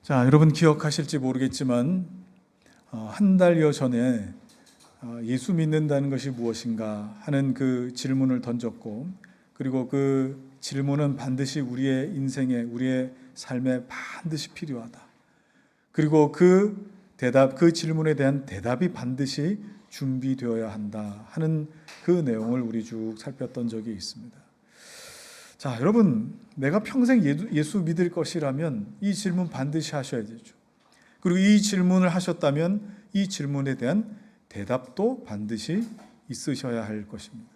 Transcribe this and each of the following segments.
자, 여러분 기억하실지 모르겠지만 한 달여 전에 예수 믿는다는 것이 무엇인가 하는 그 질문을 던졌고, 그리고 그 질문은 반드시 우리의 인생에, 우리의 삶에 반드시 필요하다. 그리고 그 질문에 대한 대답이 반드시 준비되어야 한다 하는 그 내용을 우리 쭉 살폈던 적이 있습니다. 자, 여러분, 내가 평생 예수 믿을 것이라면 이 질문 반드시 하셔야 되죠. 그리고 이 질문을 하셨다면 이 질문에 대한 대답도 반드시 있으셔야 할 것입니다.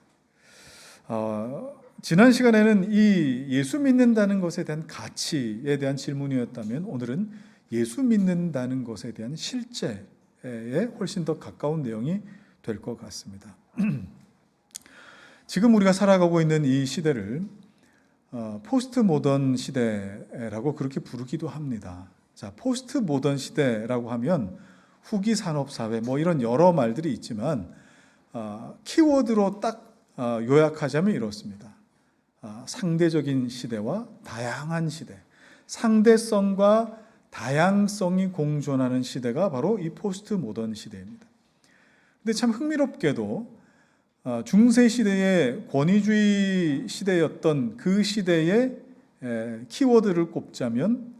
지난 시간에는 이 예수 믿는다는 것에 대한 가치에 대한 질문이었다면, 오늘은 예수 믿는다는 것에 대한 실제에 훨씬 더 가까운 내용이 될 것 같습니다. 지금 우리가 살아가고 있는 이 시대를 포스트 모던 시대라고 그렇게 부르기도 합니다. 자, 포스트 모던 시대라고 하면 후기 산업 사회 뭐 이런 여러 말들이 있지만 키워드로 딱 요약하자면 이렇습니다. 상대적인 시대와 다양한 시대, 상대성과 다양성이 공존하는 시대가 바로 이 포스트 모던 시대입니다. 근데 참 흥미롭게도 중세 시대의 권위주의 시대였던 그 시대의 키워드를 꼽자면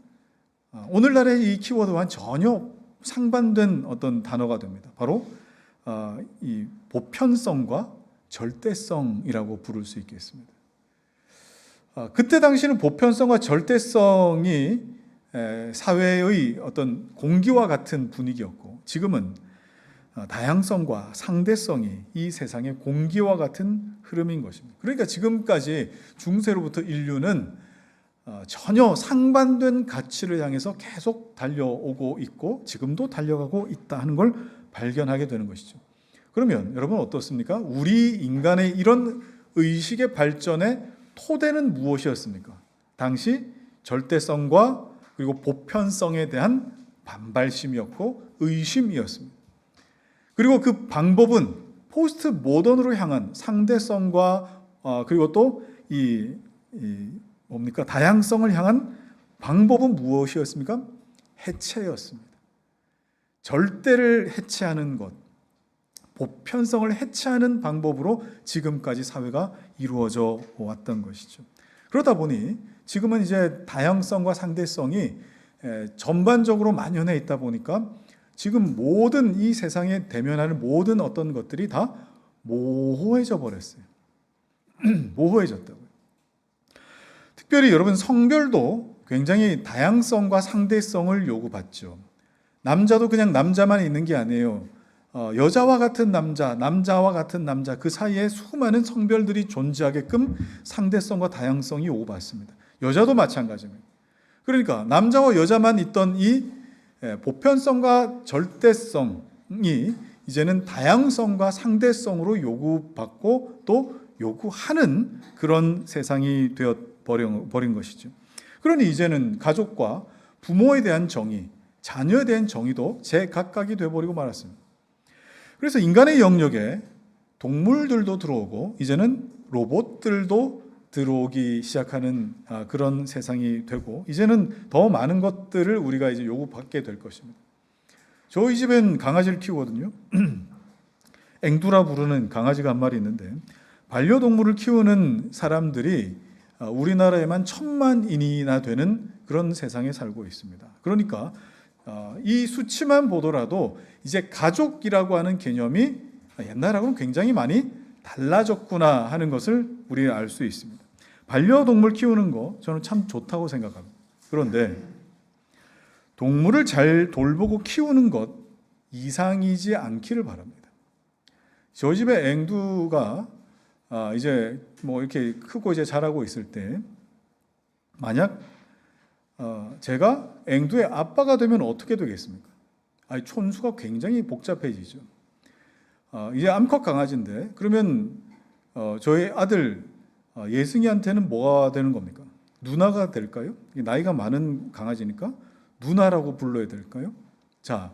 오늘날의 이 키워드와는 전혀 상반된 어떤 단어가 됩니다. 바로 이 보편성과 절대성이라고 부를 수 있겠습니다. 그때 당시는 보편성과 절대성이 사회의 어떤 공기와 같은 분위기였고, 지금은 다양성과 상대성이 이 세상의 공기와 같은 흐름인 것입니다. 그러니까 지금까지 중세로부터 인류는 전혀 상반된 가치를 향해서 계속 달려오고 있고 지금도 달려가고 있다 하는 걸 발견하게 되는 것이죠. 그러면 여러분 어떻습니까? 우리 인간의 이런 의식의 발전의 토대는 무엇이었습니까? 당시 절대성과 그리고 보편성에 대한 반발심이었고 의심이었습니다. 그리고 그 방법은 포스트 모던으로 향한 상대성과 그리고 또 다양성을 향한 방법은 무엇이었습니까? 해체였습니다. 절대를 해체하는 것, 보편성을 해체하는 방법으로 지금까지 사회가 이루어져 왔던 것이죠. 그러다 보니 지금은 이제 다양성과 상대성이 전반적으로 만연해 있다 보니까 지금 모든 이 세상에 대면하는 모든 어떤 것들이 다 모호해져 버렸어요. 모호해졌다고요. 특별히 여러분 성별도 굉장히 다양성과 상대성을 요구받죠. 남자도 그냥 남자만 있는 게 아니에요. 여자와 같은 남자, 남자와 같은 남자, 그 사이에 수많은 성별들이 존재하게끔 상대성과 다양성이 요구받습니다. 여자도 마찬가지입니다. 그러니까 남자와 여자만 있던 이 보편성과 절대성이 이제는 다양성과 상대성으로 요구받고 또 요구하는 그런 세상이 되어버린 것이죠. 그러니 이제는 가족과 부모에 대한 정의, 자녀에 대한 정의도 제각각이 되어버리고 말았습니다. 그래서 인간의 영역에 동물들도 들어오고 이제는 로봇들도 들어오기 시작하는 그런 세상이 되고, 이제는 더 많은 것들을 우리가 이제 요구받게 될 것입니다. 저희 집엔 강아지를 키우거든요. 앵두라 부르는 강아지가 한 마리 있는데, 반려동물을 키우는 사람들이 우리나라에만 1000만인이나 되는 그런 세상에 살고 있습니다. 그러니까 이 수치만 보더라도 이제 가족이라고 하는 개념이 옛날하고는 굉장히 많이 달라졌구나 하는 것을 우리는 알 수 있습니다. 반려동물 키우는 거 저는 참 좋다고 생각합니다. 그런데 동물을 잘 돌보고 키우는 것 이상이지 않기를 바랍니다. 저희 집에 앵두가 이제 뭐 이렇게 크고 이제 자라고 있을 때, 만약 제가 앵두의 아빠가 되면 어떻게 되겠습니까? 촌수가 굉장히 복잡해지죠. 이제 암컷 강아지인데, 그러면 저희 아들 예승이한테는 뭐가 되는 겁니까? 누나가 될까요? 나이가 많은 강아지니까 누나라고 불러야 될까요? 자,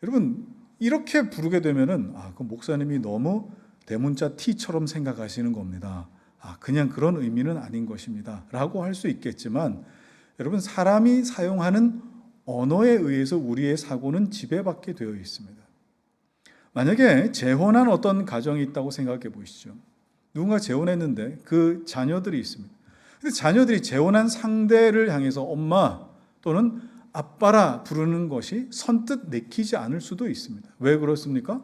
여러분 이렇게 부르게 되면은 그 목사님이 너무 대문자 T처럼 생각하시는 겁니다. 그냥 그런 의미는 아닌 것입니다 라고 할 수 있겠지만, 여러분 사람이 사용하는 언어에 의해서 우리의 사고는 지배받게 되어 있습니다. 만약에 재혼한 어떤 가정이 있다고 생각해 보시죠. 누군가 재혼했는데 그 자녀들이 있습니다. 근데 자녀들이 재혼한 상대를 향해서 엄마 또는 아빠라 부르는 것이 선뜻 내키지 않을 수도 있습니다. 왜 그렇습니까?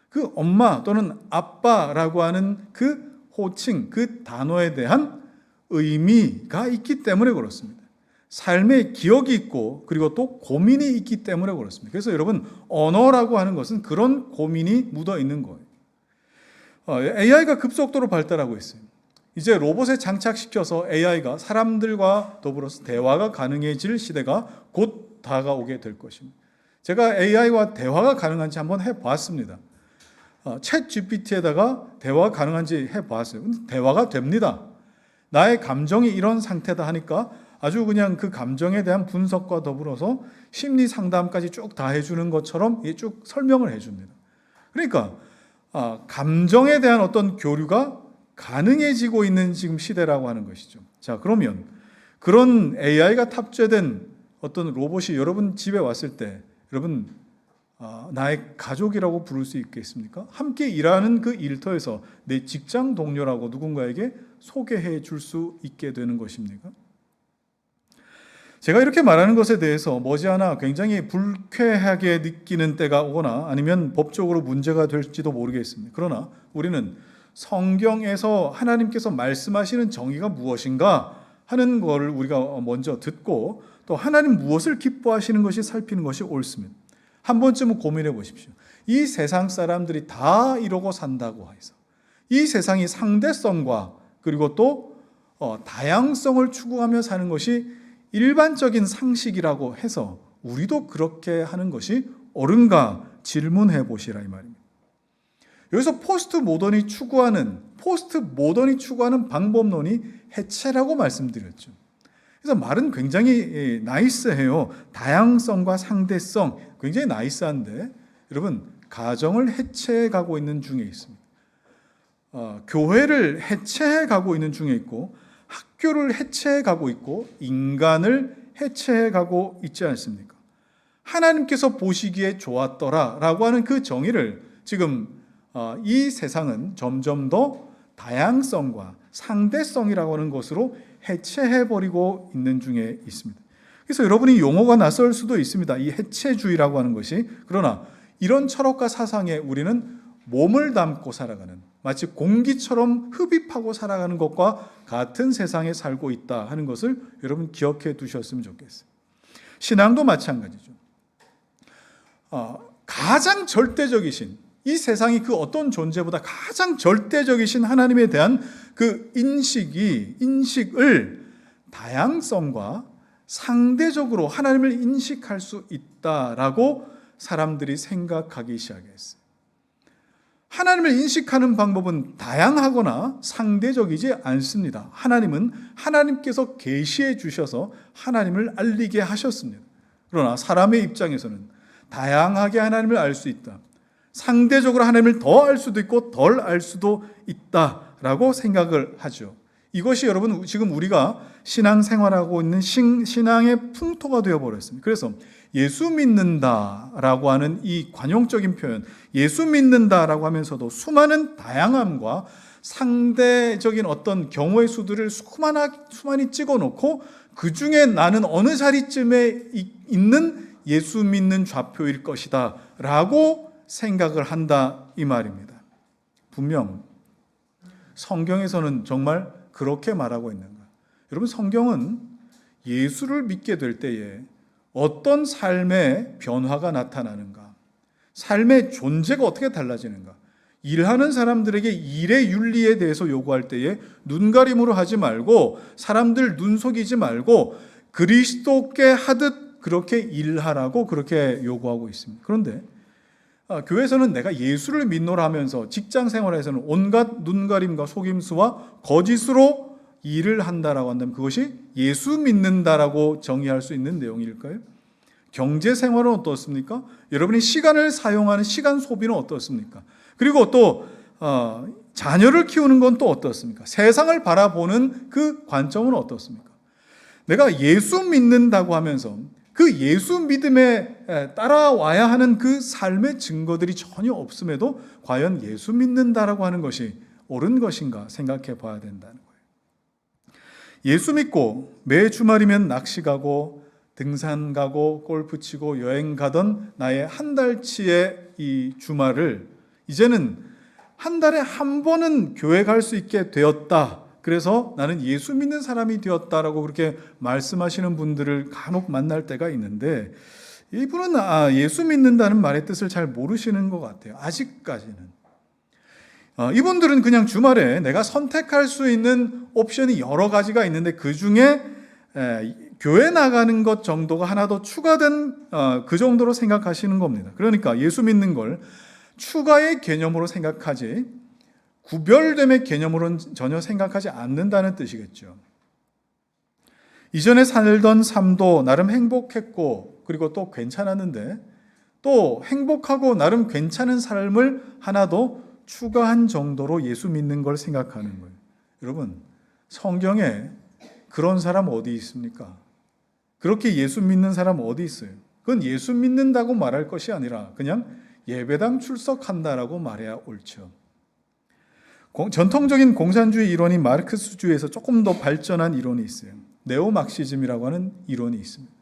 그 엄마 또는 아빠라고 하는 그 호칭, 그 단어에 대한 의미가 있기 때문에 그렇습니다. 삶의 기억이 있고 그리고 또 고민이 있기 때문에 그렇습니다. 그래서 여러분, 언어라고 하는 것은 그런 고민이 묻어 있는 거예요. AI가 급속도로 발달하고 있어요. 이제 로봇에 장착시켜서 AI가 사람들과 더불어서 대화가 가능해질 시대가 곧 다가오게 될 것입니다. 제가 AI와 대화가 가능한지 한번 해봤습니다. 챗 GPT에다가 대화가 가능한지 해봤어요. 근데 대화가 됩니다. 나의 감정이 이런 상태다 하니까 아주 그냥 그 감정에 대한 분석과 더불어서 심리 상담까지 쭉 다 해주는 것처럼 쭉 설명을 해줍니다. 그러니까 감정에 대한 어떤 교류가 가능해지고 있는 지금 시대라고 하는 것이죠. 자, 그러면 그런 AI가 탑재된 어떤 로봇이 여러분 집에 왔을 때 여러분 나의 가족이라고 부를 수 있겠습니까? 함께 일하는 그 일터에서 내 직장 동료라고 누군가에게 소개해 줄 수 있게 되는 것입니까? 제가 이렇게 말하는 것에 대해서 머지않아 굉장히 불쾌하게 느끼는 때가 오거나 아니면 법적으로 문제가 될지도 모르겠습니다. 그러나 우리는 성경에서 하나님께서 말씀하시는 정의가 무엇인가 하는 것을 우리가 먼저 듣고 또 하나님 무엇을 기뻐하시는 것이 살피는 것이 옳습니다. 한 번쯤은 고민해 보십시오. 이 세상 사람들이 다 이러고 산다고 해서 이 세상이 상대성과 그리고 또 다양성을 추구하며 사는 것이 일반적인 상식이라고 해서 우리도 그렇게 하는 것이 옳은가 질문해 보시라 이 말입니다. 여기서 포스트 모던이 추구하는 방법론이 해체라고 말씀드렸죠. 그래서 말은 굉장히 나이스해요. 다양성과 상대성 굉장히 나이스한데 여러분, 가정을 해체해 가고 있는 중에 있습니다. 교회를 해체해 가고 있는 중에 있고 학교를 해체해 가고 있고 인간을 해체해 가고 있지 않습니까? 하나님께서 보시기에 좋았더라라고 하는 그 정의를 지금 이 세상은 점점 더 다양성과 상대성이라고 하는 것으로 해체해버리고 있는 중에 있습니다. 그래서 여러분이 용어가 낯설 수도 있습니다. 이 해체주의라고 하는 것이. 그러나 이런 철학과 사상에 우리는 몸을 담고 살아가는, 마치 공기처럼 흡입하고 살아가는 것과 같은 세상에 살고 있다 하는 것을 여러분 기억해 두셨으면 좋겠어요. 신앙도 마찬가지죠. 가장 절대적이신, 이 세상이 그 어떤 존재보다 가장 절대적이신 하나님에 대한 그 인식을 다양성과 상대적으로 하나님을 인식할 수 있다라고 사람들이 생각하기 시작했어요. 하나님을 인식하는 방법은 다양하거나 상대적이지 않습니다. 하나님은 하나님께서 계시해 주셔서 하나님을 알리게 하셨습니다. 그러나 사람의 입장에서는 다양하게 하나님을 알 수 있다. 상대적으로 하나님을 더 알 수도 있고 덜 알 수도 있다라고 생각을 하죠. 이것이 여러분 지금 우리가 신앙생활하고 있는 신앙의 풍토가 되어버렸습니다. 그래서 예수 믿는다라고 하는 이 관용적인 표현, 예수 믿는다라고 하면서도 수많은 다양함과 상대적인 어떤 경우의 수들을 수많이 찍어놓고 그 중에 나는 어느 자리쯤에 있는 예수 믿는 좌표일 것이다 라고 생각을 한다 이 말입니다. 분명 성경에서는 정말 그렇게 말하고 있는가? 여러분, 성경은 예수를 믿게 될 때에 어떤 삶의 변화가 나타나는가? 삶의 존재가 어떻게 달라지는가? 일하는 사람들에게 일의 윤리에 대해서 요구할 때에 눈가림으로 하지 말고 사람들 눈 속이지 말고 그리스도께 하듯 그렇게 일하라고 그렇게 요구하고 있습니다. 그런데 교회에서는 내가 예수를 믿노라 하면서 직장 생활에서는 온갖 눈가림과 속임수와 거짓으로 일을 한다라고 한다면 그것이 예수 믿는다라고 정의할 수 있는 내용일까요? 경제 생활은 어떻습니까? 여러분이 시간을 사용하는 시간 소비는 어떻습니까? 그리고 또 자녀를 키우는 건 또 어떻습니까? 세상을 바라보는 그 관점은 어떻습니까? 내가 예수 믿는다고 하면서 그 예수 믿음에 따라와야 하는 그 삶의 증거들이 전혀 없음에도 과연 예수 믿는다라고 하는 것이 옳은 것인가 생각해 봐야 된다는 거예요. 예수 믿고 매 주말이면 낚시 가고 등산 가고 골프 치고 여행 가던 나의 한 달치의 이 주말을 이제는 한 달에 한 번은 교회 갈 수 있게 되었다. 그래서 나는 예수 믿는 사람이 되었다라고 그렇게 말씀하시는 분들을 간혹 만날 때가 있는데, 이분은 예수 믿는다는 말의 뜻을 잘 모르시는 것 같아요. 아직까지는. 이분들은 그냥 주말에 내가 선택할 수 있는 옵션이 여러 가지가 있는데 그 중에 교회 나가는 것 정도가 하나 더 추가된 그 정도로 생각하시는 겁니다. 그러니까 예수 믿는 걸 추가의 개념으로 생각하지 구별됨의 개념으로는 전혀 생각하지 않는다는 뜻이겠죠. 이전에 살던 삶도 나름 행복했고 그리고 또 괜찮았는데 또 행복하고 나름 괜찮은 삶을 하나 더 추가한 정도로 예수 믿는 걸 생각하는 거예요. 여러분, 성경에 그런 사람 어디 있습니까? 그렇게 예수 믿는 사람 어디 있어요? 그건 예수 믿는다고 말할 것이 아니라 그냥 예배당 출석한다라고 말해야 옳죠. 전통적인 공산주의 이론인 마르크스주의에서 조금 더 발전한 이론이 있어요. 네오막시즘이라고 하는 이론이 있습니다.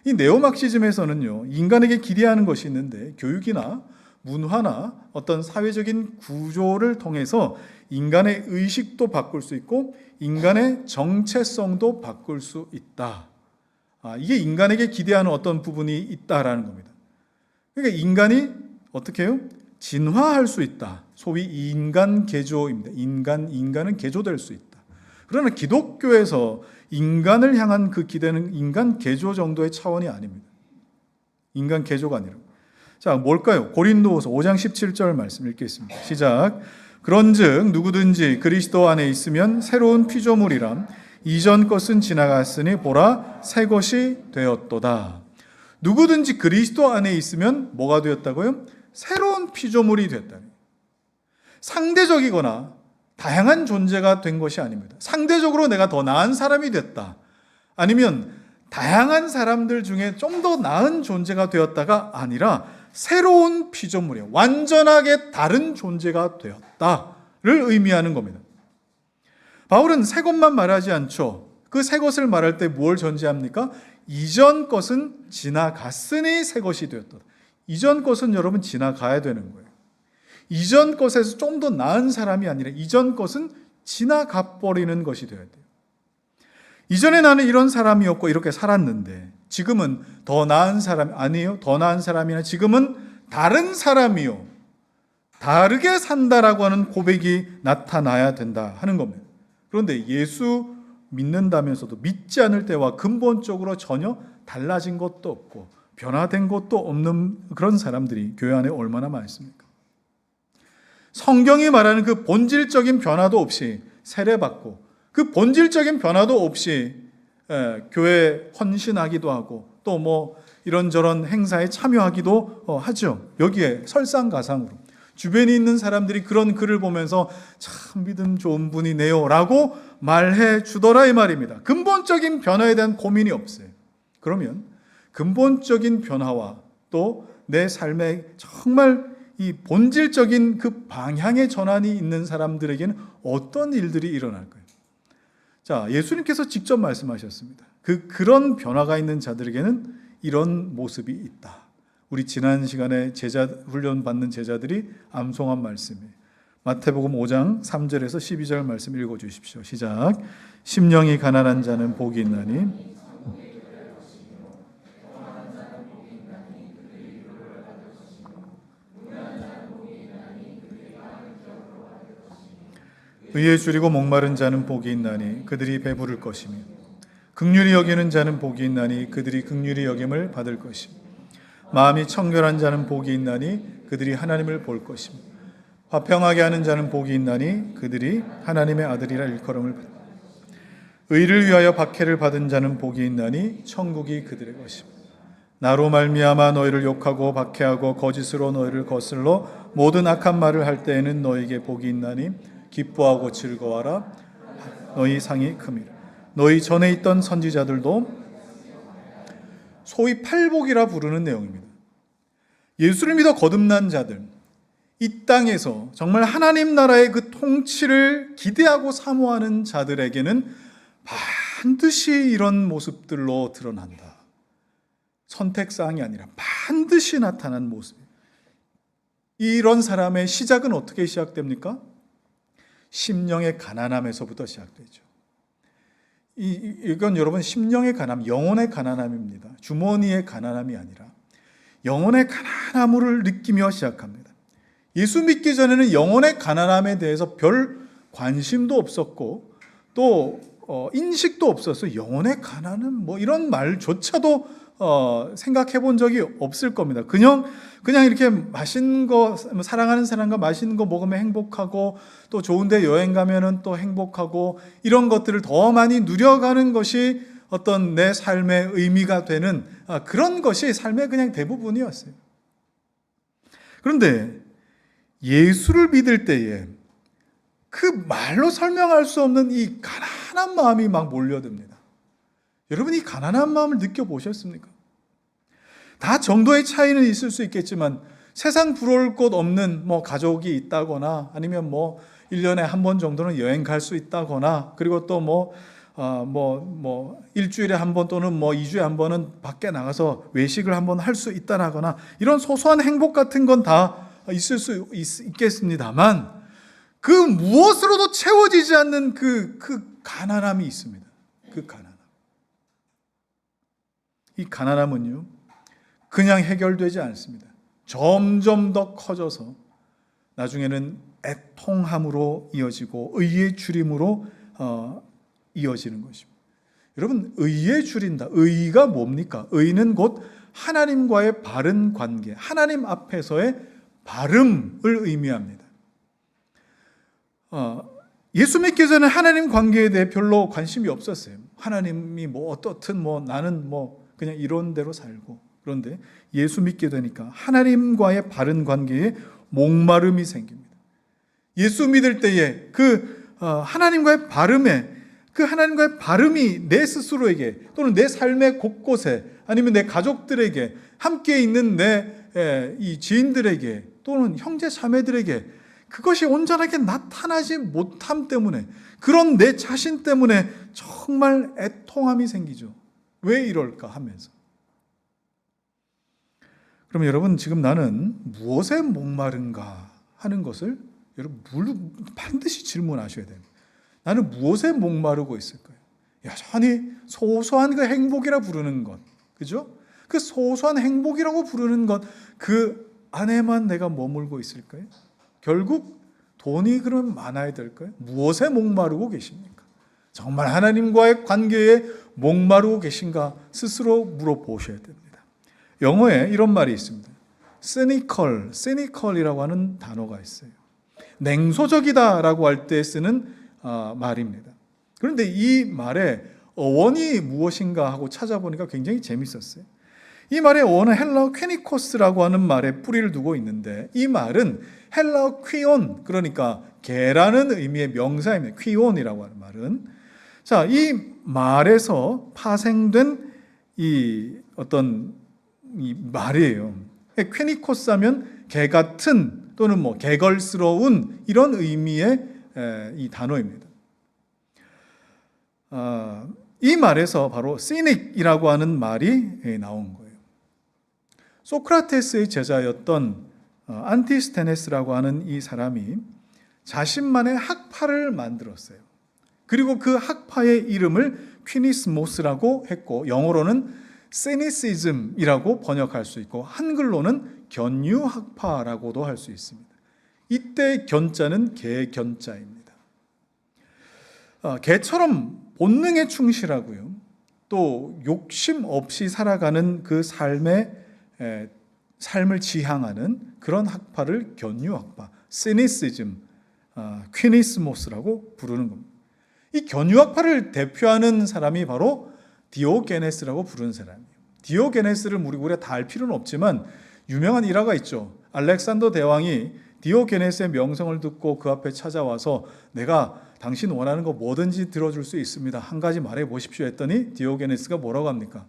이 네오막시즘에서는요, 인간에게 기대하는 것이 있는데 교육이나 문화나 어떤 사회적인 구조를 통해서 인간의 의식도 바꿀 수 있고 인간의 정체성도 바꿀 수 있다. 이게 인간에게 기대하는 어떤 부분이 있다라는 겁니다. 그러니까 인간이 어떻게 해요? 진화할 수 있다. 소위 인간 개조입니다. 인간은 개조될 수 있다. 그러나 기독교에서 인간을 향한 그 기대는 인간 개조 정도의 차원이 아닙니다. 인간 개조가 아니라. 자, 뭘까요? 고린도후서 5장 17절 말씀 읽겠습니다. 시작. 그런즉 누구든지 그리스도 안에 있으면 새로운 피조물이라 이전 것은 지나갔으니 보라 새 것이 되었도다. 누구든지 그리스도 안에 있으면 뭐가 되었다고요? 새로운 피조물이 됐다. 상대적이거나 다양한 존재가 된 것이 아닙니다. 상대적으로 내가 더 나은 사람이 됐다. 아니면 다양한 사람들 중에 좀 더 나은 존재가 되었다가 아니라 새로운 피조물이에요. 완전하게 다른 존재가 되었다를 의미하는 겁니다. 바울은 새 것만 말하지 않죠. 그 새 것을 말할 때 무엇을 전제합니까? 이전 것은 지나갔으니 새 것이 되었다. 이전 것은 여러분 지나가야 되는 거예요. 이전 것에서 좀 더 나은 사람이 아니라 이전 것은 지나가 버리는 것이 되어야 돼요. 이전에 나는 이런 사람이었고 이렇게 살았는데 지금은 더 나은 사람 아니에요. 더 나은 사람이나 지금은 다른 사람이요. 다르게 산다라고 하는 고백이 나타나야 된다 하는 겁니다. 그런데 예수 믿는다면서도 믿지 않을 때와 근본적으로 전혀 달라진 것도 없고 변화된 것도 없는 그런 사람들이 교회 안에 얼마나 많습니까? 성경이 말하는 그 본질적인 변화도 없이 세례받고 그 본질적인 변화도 없이 교회에 헌신하기도 하고 또 뭐 이런저런 행사에 참여하기도 하죠. 여기에 설상가상으로 주변에 있는 사람들이 그런 글을 보면서 참 믿음 좋은 분이네요 라고 말해 주더라 이 말입니다. 근본적인 변화에 대한 고민이 없어요. 그러면 근본적인 변화와 또 내 삶에 정말 이 본질적인 그 방향의 전환이 있는 사람들에게는 어떤 일들이 일어날까요? 자, 예수님께서 직접 말씀하셨습니다. 그런 변화가 있는 자들에게는 이런 모습이 있다. 우리 지난 시간에 제자 훈련 받는 제자들이 암송한 말씀이에요. 마태복음 5장 3절에서 12절 말씀 읽어주십시오. 시작. 심령이 가난한 자는 복이 있나니 의에 줄이고 목마른 자는 복이 있나니 그들이 배부를 것이며 긍휼히 여기는 자는 복이 있나니 그들이 긍휼히 여김을 받을 것이며 마음이 청결한 자는 복이 있나니 그들이 하나님을 볼 것이며 화평하게 하는 자는 복이 있나니 그들이 하나님의 아들이라 일컬음을 받을 것이며 의를 위하여 박해를 받은 자는 복이 있나니 천국이 그들의 것이며 나로 말미암아 너희를 욕하고 박해하고 거짓으로 너희를 거슬러 모든 악한 말을 할 때에는 너희에게 복이 있나니 기뻐하고 즐거워하라. 너희 상이 큼이라. 너희 전에 있던 선지자들도 소위 팔복이라 부르는 내용입니다. 예수를 믿어 거듭난 자들, 이 땅에서 정말 하나님 나라의 그 통치를 기대하고 사모하는 자들에게는 반드시 이런 모습들로 드러난다. 선택사항이 아니라 반드시 나타난 모습. 이런 사람의 시작은 어떻게 시작됩니까? 심령의 가난함에서부터 시작되죠. 이건 여러분 심령의 가난함, 영혼의 가난함입니다. 주머니의 가난함이 아니라 영혼의 가난함을 느끼며 시작합니다. 예수 믿기 전에는 영혼의 가난함에 대해서 별 관심도 없었고 또 인식도 없었어요. 영혼의 가난은 뭐 이런 말조차도 생각해 본 적이 없을 겁니다. 그냥 이렇게 맛있는 거, 사랑하는 사람과 맛있는 거 먹으면 행복하고 또 좋은데 여행 가면은 또 행복하고 이런 것들을 더 많이 누려가는 것이 어떤 내 삶의 의미가 되는 그런 것이 삶의 그냥 대부분이었어요. 그런데 예수를 믿을 때에 그 말로 설명할 수 없는 이 가난한 마음이 막 몰려듭니다. 여러분 이 가난한 마음을 느껴보셨습니까? 다 정도의 차이는 있을 수 있겠지만 세상 부러울 것 없는 뭐 가족이 있다거나 아니면 뭐 1년에 한 번 정도는 여행 갈 수 있다거나 그리고 또 일주일에 한 번 또는 뭐 2주에 한 번은 밖에 나가서 외식을 한 번 할 수 있다거나 이런 소소한 행복 같은 건 다 있을 수 있겠습니다만 그 무엇으로도 채워지지 않는 그 가난함이 있습니다. 그 가난함. 이 가난함은요, 그냥 해결되지 않습니다. 점점 더 커져서 나중에는 애통함으로 이어지고 의의 줄임으로 이어지는 것입니다. 여러분, 의에 줄인다. 의가 뭡니까? 의는 곧 하나님과의 바른 관계, 하나님 앞에서의 바름을 의미합니다. 예수 믿기 전에 하나님 관계에 대해 별로 관심이 없었어요. 하나님이 뭐 어떻든 뭐 나는 뭐 그냥 이런 대로 살고. 그런데 예수 믿게 되니까 하나님과의 바른 관계에 목마름이 생깁니다. 예수 믿을 때에 하나님과의 바름이 내 스스로에게 또는 내 삶의 곳곳에 아니면 내 가족들에게 함께 있는 이 지인들에게 또는 형제 자매들에게 그것이 온전하게 나타나지 못함 때문에 그런 내 자신 때문에 정말 애통함이 생기죠. 왜 이럴까 하면서. 그럼 여러분 지금 나는 무엇에 목마른가 하는 것을 여러분 반드시 질문하셔야 됩니다. 나는 무엇에 목마르고 있을까요? 여전히 소소한 그 행복이라 부르는 것, 그죠? 그 소소한 행복이라고 부르는 것, 그 안에만 내가 머물고 있을까요? 결국 돈이 그러면 많아야 될까요? 무엇에 목마르고 계십니까? 정말 하나님과의 관계에 목마르고 계신가 스스로 물어보셔야 됩니다. 영어에 이런 말이 있습니다. cynical이라고 하는 단어가 있어요. 냉소적이다라고 할 때 쓰는 말입니다. 그런데 이 말의 어원이 무엇인가 하고 찾아보니까 굉장히 재밌었어요. 이 말의 어원은 헬라어 퀘니코스라고 하는 말에 뿌리를 두고 있는데 이 말은 헬라어 퀴온, 그러니까 개라는 의미의 명사입니다. 퀴온이라고 하는 말은. 자, 이 말에서 파생된 이 말이에요. 퀘니코스 하면 개 같은 또는 뭐 개걸스러운 이런 의미의 이 단어입니다. 이 말에서 바로 시닉이라고 하는 말이 나온 거예요. 소크라테스의 제자였던 안티스테네스라고 하는 이 사람이 자신만의 학파를 만들었어요. 그리고 그 학파의 이름을 퀴니스모스라고 했고 영어로는 세니시즘이라고 번역할 수 있고 한글로는 견유학파라고도 할 수 있습니다. 이때 견자는 개견자입니다. 개처럼 본능에 충실하고요. 또 욕심 없이 살아가는 그 삶을 지향하는 그런 학파를 견유학파, 세니시즘, 퀴니스모스라고 부르는 겁니다. 이 견유학파를 대표하는 사람이 바로 디오게네스라고 부르는 사람이에요. 디오게네스를 우리가 다 알 필요는 없지만 유명한 일화가 있죠. 알렉산더 대왕이 디오게네스의 명성을 듣고 그 앞에 찾아와서 내가 당신 원하는 거 뭐든지 들어줄 수 있습니다. 한 가지 말해 보십시오 했더니 디오게네스가 뭐라고 합니까?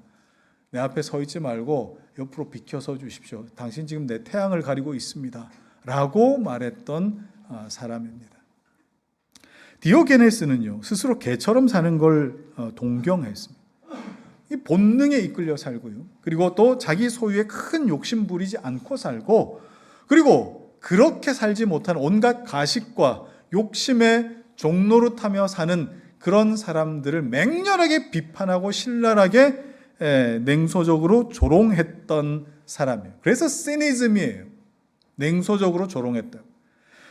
내 앞에 서 있지 말고 옆으로 비켜서 주십시오. 당신 지금 내 태양을 가리고 있습니다. 라고 말했던 사람입니다. 디오게네스는요, 스스로 개처럼 사는 걸 동경했습니다. 이 본능에 이끌려 살고요. 그리고 또 자기 소유에 큰 욕심 부리지 않고 살고, 그리고 그렇게 살지 못한 온갖 가식과 욕심에 종노릇하며 사는 그런 사람들을 맹렬하게 비판하고 신랄하게 냉소적으로 조롱했던 사람이에요. 그래서 시니즘이에요. 냉소적으로 조롱했다.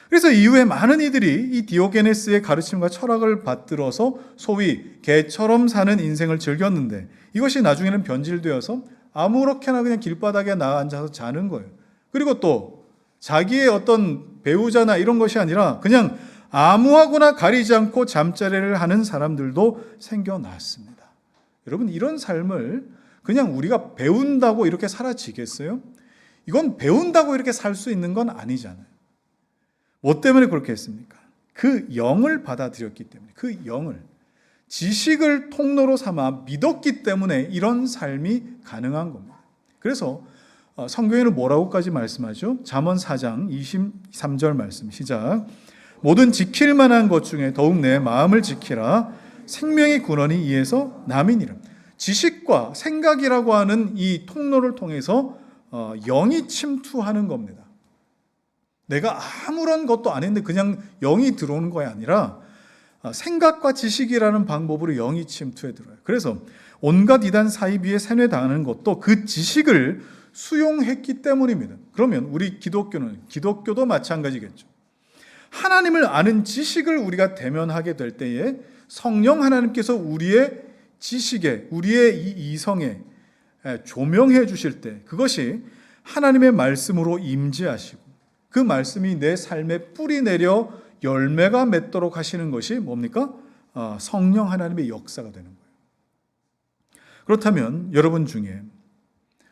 그래서 이후에 많은 이들이 이 디오게네스의 가르침과 철학을 받들어서 소위 개처럼 사는 인생을 즐겼는데, 이것이 나중에는 변질되어서 아무렇게나 그냥 길바닥에 나와 앉아서 자는 거예요. 그리고 또 자기의 어떤 배우자나 이런 것이 아니라 그냥 아무하고나 가리지 않고 잠자리를 하는 사람들도 생겨났습니다. 여러분, 이런 삶을 그냥 우리가 배운다고 이렇게 사라지겠어요? 이건 배운다고 이렇게 살 수 있는 건 아니잖아요. 뭐 때문에 그렇게 했습니까? 그 영을 받아들였기 때문에, 그 영을, 지식을 통로로 삼아 믿었기 때문에 이런 삶이 가능한 겁니다. 그래서 성경에는 뭐라고까지 말씀하죠? 잠언 4장 23절 말씀 시작. 모든 지킬 만한 것 중에 더욱 내 마음을 지키라. 생명의 근원이 이에서 남이니라. 지식과 생각이라고 하는 이 통로를 통해서 영이 침투하는 겁니다. 내가 아무런 것도 안 했는데 그냥 영이 들어오는 것이 아니라 생각과 지식이라는 방법으로 영이 침투해 들어요. 그래서 온갖 이단 사이비에 세뇌당하는 것도 그 지식을 수용했기 때문입니다. 그러면 우리 기독교도 마찬가지겠죠. 하나님을 아는 지식을 우리가 대면하게 될 때에 성령 하나님께서 우리의 지식에, 우리의 이 이성에 조명해 주실 때, 그것이 하나님의 말씀으로 임재하시고 그 말씀이 내 삶에 뿌리 내려 열매가 맺도록 하시는 것이 뭡니까? 성령 하나님의 역사가 되는 거예요. 그렇다면 여러분 중에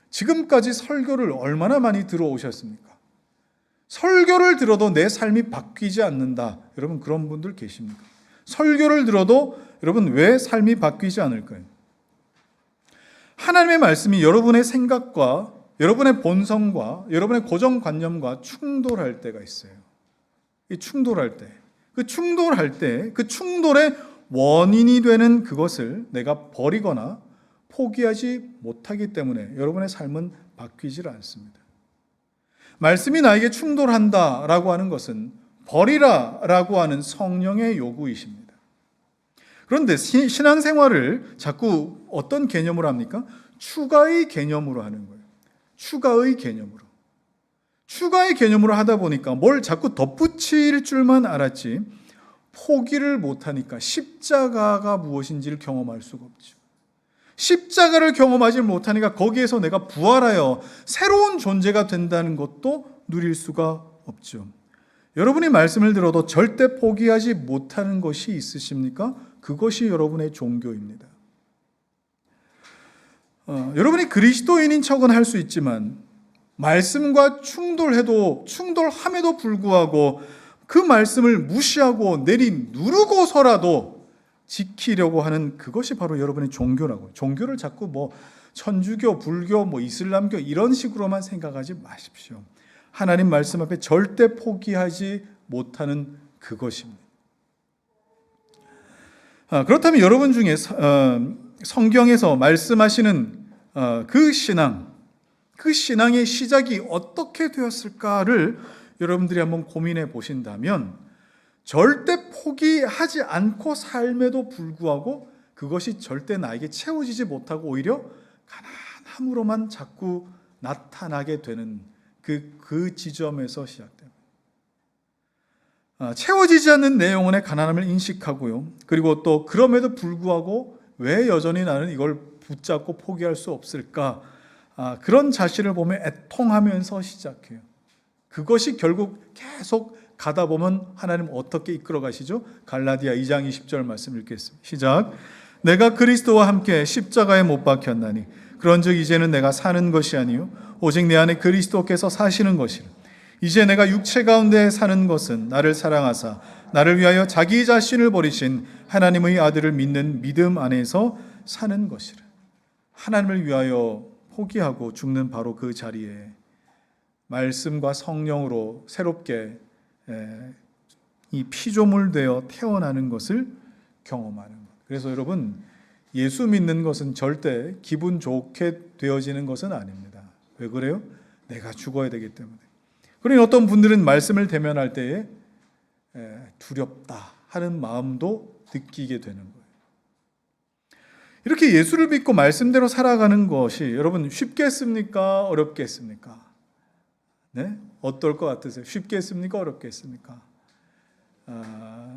지금까지 설교를 얼마나 많이 들어오셨습니까? 설교를 들어도 내 삶이 바뀌지 않는다. 여러분, 그런 분들 계십니까? 설교를 들어도 여러분 왜 삶이 바뀌지 않을까요? 하나님의 말씀이 여러분의 생각과 여러분의 본성과 여러분의 고정관념과 충돌할 때가 있어요. 이 충돌할 때, 그 충돌의 원인이 되는 그것을 내가 버리거나 포기하지 못하기 때문에 여러분의 삶은 바뀌질 않습니다. 말씀이 나에게 충돌한다라고 하는 것은 버리라라고 하는 성령의 요구이십니다. 그런데 신앙생활을 자꾸 어떤 개념으로 합니까? 추가의 개념으로 하는 거예요. 추가의 개념으로 하다 보니까 뭘 자꾸 덧붙일 줄만 알았지 포기를 못하니까 십자가가 무엇인지를 경험할 수가 없죠. 십자가를 경험하지 못하니까 거기에서 내가 부활하여 새로운 존재가 된다는 것도 누릴 수가 없죠. 여러분이 말씀을 들어도 절대 포기하지 못하는 것이 있으십니까? 그것이 여러분의 종교입니다. 여러분이 그리스도인인 척은 할 수 있지만 말씀과 충돌함에도 불구하고 그 말씀을 무시하고 누르고서라도 지키려고 하는 그것이 바로 여러분의 종교라고요. 종교를 자꾸 천주교, 불교, 이슬람교 이런 식으로만 생각하지 마십시오. 하나님 말씀 앞에 절대 포기하지 못하는 그것입니다. 그렇다면 여러분 중에 성경에서 말씀하시는 그 신앙의 시작이 어떻게 되었을까를 여러분들이 한번 고민해 보신다면 절대 포기하지 않고 삶에도 불구하고 그것이 절대 나에게 채워지지 못하고 오히려 가난함으로만 자꾸 나타나게 되는 그 지점에서 시작됩니다. 채워지지 않는 내 영혼의 가난함을 인식하고요. 그리고 또 그럼에도 불구하고 왜 여전히 나는 이걸 붙잡고 포기할 수 없을까? 그런 자신을 보며 애통하면서 시작해요. 그것이 결국 계속 가다 보면 하나님 어떻게 이끌어 가시죠? 갈라디아 2장 20절 말씀 읽겠습니다. 시작. 내가 그리스도와 함께 십자가에 못 박혔나니 그런즉 이제는 내가 사는 것이 아니요 오직 내 안에 그리스도께서 사시는 것이라. 이제 내가 육체 가운데 사는 것은 나를 사랑하사 나를 위하여 자기 자신을 버리신 하나님의 아들을 믿는 믿음 안에서 사는 것이라. 하나님을 위하여 포기하고 죽는 바로 그 자리에 말씀과 성령으로 새롭게 이 피조물 되어 태어나는 것을 경험하는 것. 그래서 여러분, 예수 믿는 것은 절대 기분 좋게 되어지는 것은 아닙니다. 왜 그래요? 내가 죽어야 되기 때문에. 그러니 어떤 분들은 말씀을 대면할 때에 두렵다 하는 마음도 느끼게 되는 거예요. 이렇게 예수를 믿고 말씀대로 살아가는 것이 여러분 쉽겠습니까? 어렵겠습니까? 네? 어떨 것 같으세요? 쉽겠습니까? 어렵겠습니까?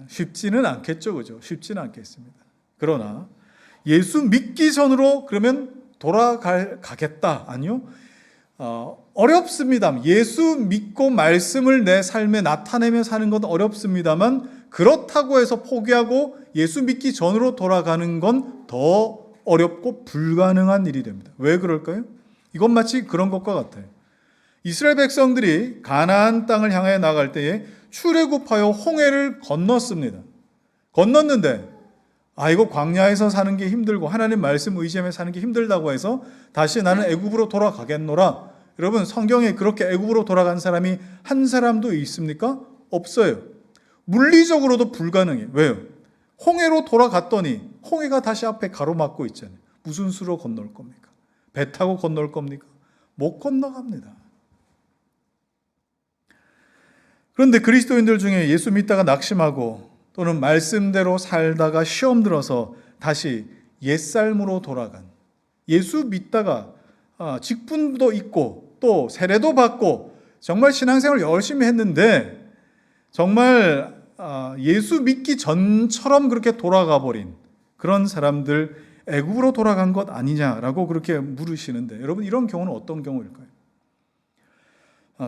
쉽지는 않겠죠, 그죠? 쉽지는 않겠습니다. 그러나 예수 믿기 전으로 그러면 돌아가겠다? 아니요. 어렵습니다. 예수 믿고 말씀을 내 삶에 나타내며 사는 건 어렵습니다만 그렇다고 해서 포기하고 예수 믿기 전으로 돌아가는 건 더 어렵고 불가능한 일이 됩니다. 왜 그럴까요? 이건 마치 그런 것과 같아요. 이스라엘 백성들이 가나안 땅을 향해 나갈 때에 출애굽하여 홍해를 건넜습니다. 건넜는데 이거 광야에서 사는 게 힘들고 하나님 말씀 의지하며 사는 게 힘들다고 해서 다시 나는 애굽으로 돌아가겠노라. 여러분, 성경에 그렇게 애굽으로 돌아간 사람이 한 사람도 있습니까? 없어요. 물리적으로도 불가능해요. 왜요? 홍해로 돌아갔더니 홍해가 다시 앞에 가로막고 있잖아요. 무슨 수로 건널 겁니까? 배 타고 건널 겁니까? 못 건너갑니다. 그런데 그리스도인들 중에 예수 믿다가 낙심하고 또는 말씀대로 살다가 시험 들어서 다시 옛삶으로 돌아간, 예수 믿다가 직분도 있고 또 세례도 받고 정말 신앙생활을 열심히 했는데 정말 예수 믿기 전처럼 그렇게 돌아가 버린 그런 사람들, 애굽으로 돌아간 것 아니냐라고 그렇게 물으시는데, 여러분 이런 경우는 어떤 경우일까요?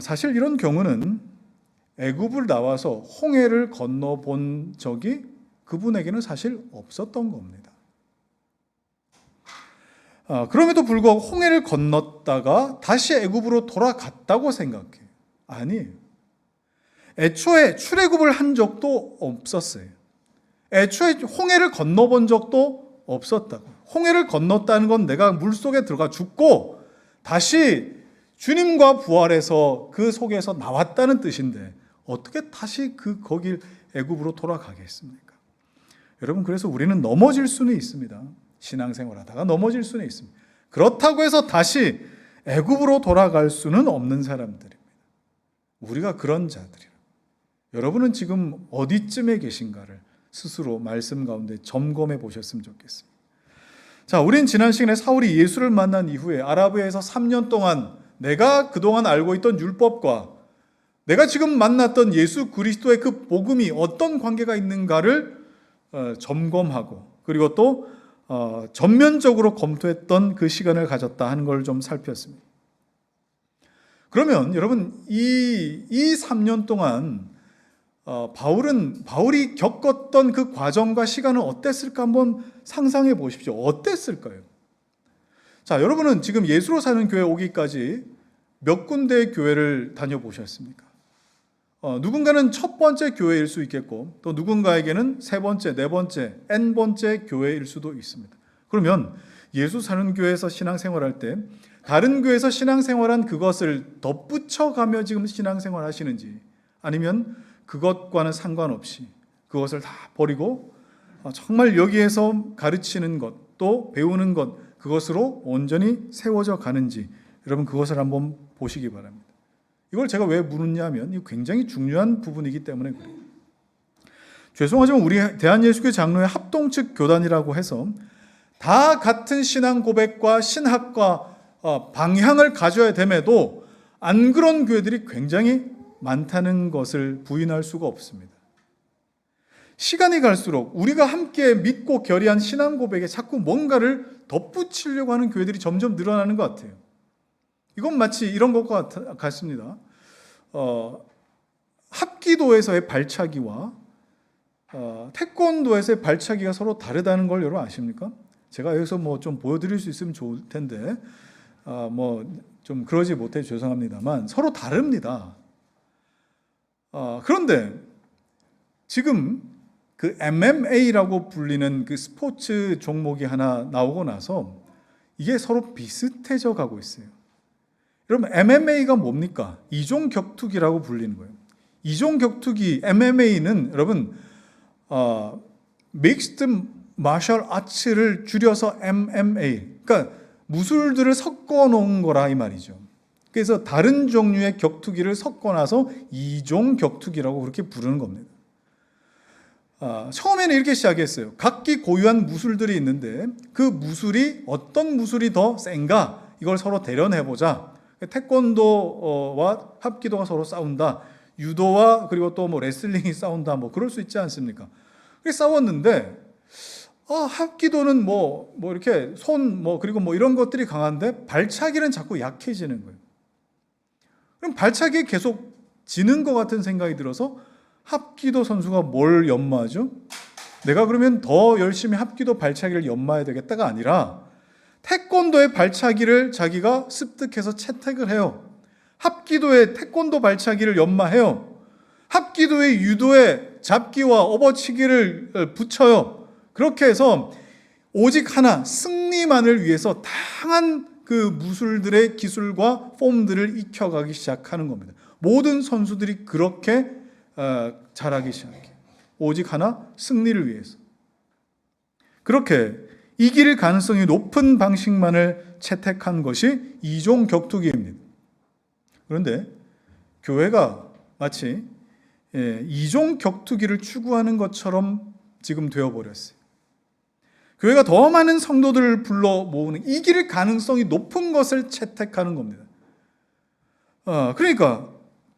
사실 이런 경우는 애굽을 나와서 홍해를 건너본 적이 그분에게는 사실 없었던 겁니다. 그럼에도 불구하고 홍해를 건넜다가 다시 애굽으로 돌아갔다고 생각해요. 아니에요. 애초에 출애굽을 한 적도 없었어요. 애초에 홍해를 건너본 적도 없었다고. 홍해를 건넜다는 건 내가 물속에 들어가 죽고 다시 주님과 부활해서 그 속에서 나왔다는 뜻인데 어떻게 다시 거길 애굽으로 돌아가겠습니까? 여러분, 그래서 우리는 넘어질 수는 있습니다. 신앙생활하다가 넘어질 수는 있습니다. 그렇다고 해서 다시 애굽으로 돌아갈 수는 없는 사람들입니다. 우리가 그런 자들이에요. 여러분은 지금 어디쯤에 계신가를 스스로 말씀 가운데 점검해 보셨으면 좋겠습니다. 자, 우린 지난 시간에 사울이 예수를 만난 이후에 아라비아에서 3년 동안 내가 그동안 알고 있던 율법과 내가 지금 만났던 예수 그리스도의 그 복음이 어떤 관계가 있는가를 점검하고 그리고 또 전면적으로 검토했던 그 시간을 가졌다 하는 걸 좀 살폈습니다. 그러면 여러분 이 3년 동안 바울이 겪었던 그 과정과 시간은 어땠을까 한번 상상해 보십시오. 어땠을까요? 자, 여러분은 지금 예수로 사는 교회 오기까지 몇 군데의 교회를 다녀보셨습니까? 누군가는 첫 번째 교회일 수 있겠고 또 누군가에게는 세 번째, 네 번째, N 번째 교회일 수도 있습니다. 그러면 예수 사는 교회에서 신앙생활할 때 다른 교회에서 신앙생활한 그것을 덧붙여가며 지금 신앙생활 하시는지 아니면 그것과는 상관없이 그것을 다 버리고 정말 여기에서 가르치는 것, 또 배우는 것, 그것으로 온전히 세워져 가는지 여러분 그것을 한번 보시기 바랍니다. 이걸 제가 왜 묻느냐면 이거 굉장히 중요한 부분이기 때문에 그래요. 죄송하지만 우리 대한예수교회 장로회 합동측 교단이라고 해서 다 같은 신앙 고백과 신학과 방향을 가져야 됨에도 안 그런 교회들이 굉장히 많다는 것을 부인할 수가 없습니다. 시간이 갈수록 우리가 함께 믿고 결의한 신앙 고백에 자꾸 뭔가를 덧붙이려고 하는 교회들이 점점 늘어나는 것 같아요. 이건 마치 이런 것과 같습니다. 합기도에서의 발차기와 태권도에서의 발차기가 서로 다르다는 걸 여러분 아십니까? 제가 여기서 뭐 좀 보여드릴 수 있으면 좋을 텐데 뭐 좀 그러지 못해 죄송합니다만 서로 다릅니다. 그런데 지금 그 MMA라고 불리는 그 스포츠 종목이 하나 나오고 나서 이게 서로 비슷해져 가고 있어요. 여러분, MMA가 뭡니까? 이종 격투기라고 불리는 거예요. 이종 격투기 MMA는 여러분 믹스드 마셜 아츠를 줄여서 MMA, 그러니까 무술들을 섞어 놓은 거라 이 말이죠. 그래서 다른 종류의 격투기를 섞어놔서 이종 격투기라고 그렇게 부르는 겁니다. 처음에는 이렇게 시작했어요. 각기 고유한 무술들이 있는데 그 무술이 어떤 무술이 더 센가 이걸 서로 대련해보자. 태권도와 합기도가 서로 싸운다. 유도와 그리고 또 뭐 레슬링이 싸운다. 뭐 그럴 수 있지 않습니까? 그래서 싸웠는데 합기도는 뭐 이렇게 손 그리고 뭐 이런 것들이 강한데 발차기는 자꾸 약해지는 거예요. 그럼 발차기에 계속 지는 것 같은 생각이 들어서 합기도 선수가 뭘 연마하죠? 내가 그러면 더 열심히 합기도 발차기를 연마해야 되겠다가 아니라 태권도의 발차기를 자기가 습득해서 채택을 해요. 합기도의 태권도 발차기를 연마해요. 합기도의 유도의 잡기와 업어치기를 붙여요. 그렇게 해서 오직 하나, 승리만을 위해서 다양한 그 무술들의 기술과 폼들을 익혀가기 시작하는 겁니다. 모든 선수들이 그렇게 잘하기 시작해요. 오직 하나, 승리를 위해서. 그렇게 이길 가능성이 높은 방식만을 채택한 것이 이종 격투기입니다. 그런데 교회가 마치 이종 격투기를 추구하는 것처럼 지금 되어버렸어요. 교회가 더 많은 성도들을 불러 모으는 이길 가능성이 높은 것을 채택하는 겁니다. 그러니까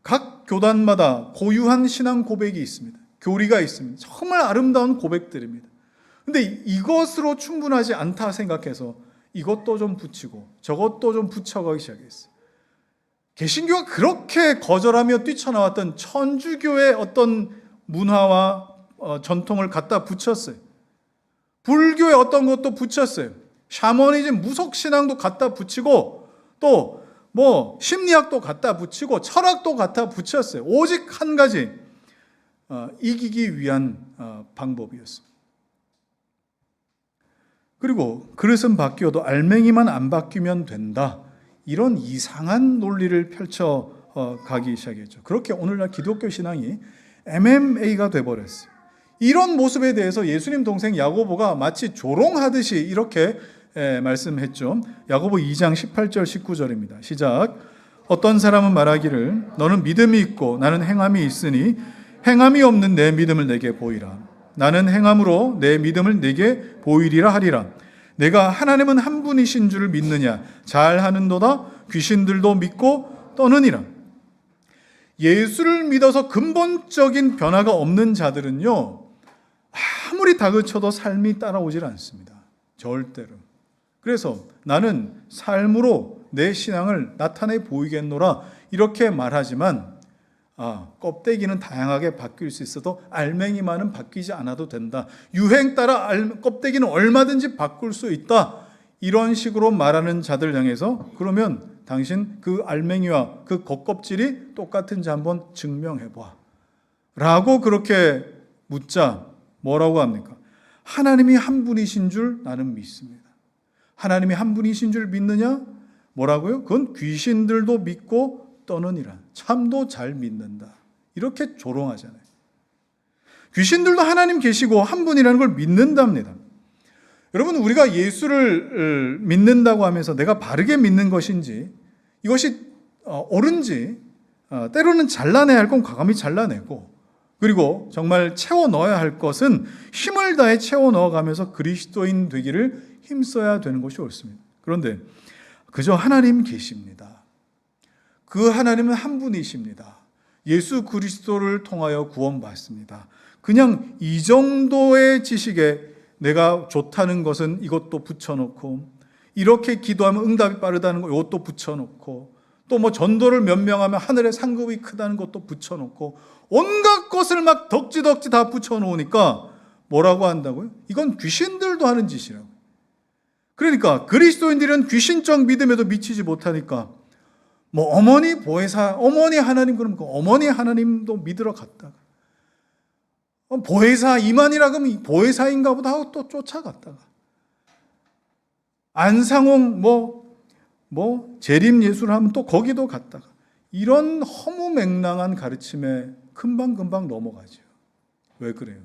각 교단마다 고유한 신앙 고백이 있습니다. 교리가 있습니다. 정말 아름다운 고백들입니다. 근데 이것으로 충분하지 않다 생각해서 이것도 좀 붙이고 저것도 좀 붙여가기 시작했어요. 개신교가 그렇게 거절하며 뛰쳐나왔던 천주교의 어떤 문화와 전통을 갖다 붙였어요. 불교의 어떤 것도 붙였어요. 샤머니즘, 무속신앙도 갖다 붙이고 또 뭐 심리학도 갖다 붙이고 철학도 갖다 붙였어요. 오직 한 가지, 이기기 위한 방법이었습니다. 그리고 그릇은 바뀌어도 알맹이만 안 바뀌면 된다. 이런 이상한 논리를 펼쳐 가기 시작했죠. 그렇게 오늘날 기독교 신앙이 MMA가 돼버렸어요. 이런 모습에 대해서 예수님 동생 야고보가 마치 조롱하듯이 이렇게 말씀했죠. 야고보 2장 18절 19절입니다. 시작. 어떤 사람은 말하기를 너는 믿음이 있고 나는 행함이 있으니 행함이 없는 내 믿음을 내게 보이라. 나는 행함으로 내 믿음을 내게 보이리라 하리라. 내가 하나님은 한 분이신 줄을 믿느냐? 잘하는도다. 귀신들도 믿고 떠느니라. 예수를 믿어서 근본적인 변화가 없는 자들은요, 아무리 다그쳐도 삶이 따라오질 않습니다. 절대로. 그래서 나는 삶으로 내 신앙을 나타내 보이겠노라 이렇게 말하지만 껍데기는 다양하게 바뀔 수 있어도 알맹이만은 바뀌지 않아도 된다. 유행 따라 껍데기는 얼마든지 바꿀 수 있다. 이런 식으로 말하는 자들 향해서 그러면 당신 그 알맹이와 그 겉껍질이 똑같은지 한번 증명해봐 라고 그렇게 묻자 뭐라고 합니까? 하나님이 한 분이신 줄 나는 믿습니다. 하나님이 한 분이신 줄 믿느냐? 뭐라고요? 그건 귀신들도 믿고 떠느니라. 참도 잘 믿는다. 이렇게 조롱하잖아요. 귀신들도 하나님 계시고 한 분이라는 걸 믿는답니다. 여러분, 우리가 예수를 믿는다고 하면서 내가 바르게 믿는 것인지 이것이 옳은지 때로는 잘라내야 할 건 과감히 잘라내고 그리고 정말 채워 넣어야 할 것은 힘을 다해 채워 넣어가면서 그리스도인 되기를 힘써야 되는 것이 옳습니다. 그런데 그저 하나님 계십니다. 그 하나님은 한 분이십니다. 예수 그리스도를 통하여 구원받습니다. 그냥 이 정도의 지식에 내가 좋다는 것은 이것도 붙여놓고 이렇게 기도하면 응답이 빠르다는 거 이것도 붙여놓고 또 뭐 전도를 몇 명 하면 하늘의 상급이 크다는 것도 붙여놓고 온갖 것을 막 덕지덕지 다 붙여놓으니까 뭐라고 한다고요? 이건 귀신들도 하는 짓이라고. 그러니까 그리스도인들은 귀신적 믿음에도 미치지 못하니까 뭐 어머니 보혜사, 어머니 하나님 그러면 그 어머니 하나님도 믿으러 갔다가 보혜사 이만이라 그러면 보혜사인가 보다 하고 또 쫓아갔다가 안상홍 재림 예수를 하면 또 거기도 갔다가, 이런 허무맹랑한 가르침에 금방금방 넘어가죠. 왜 그래요?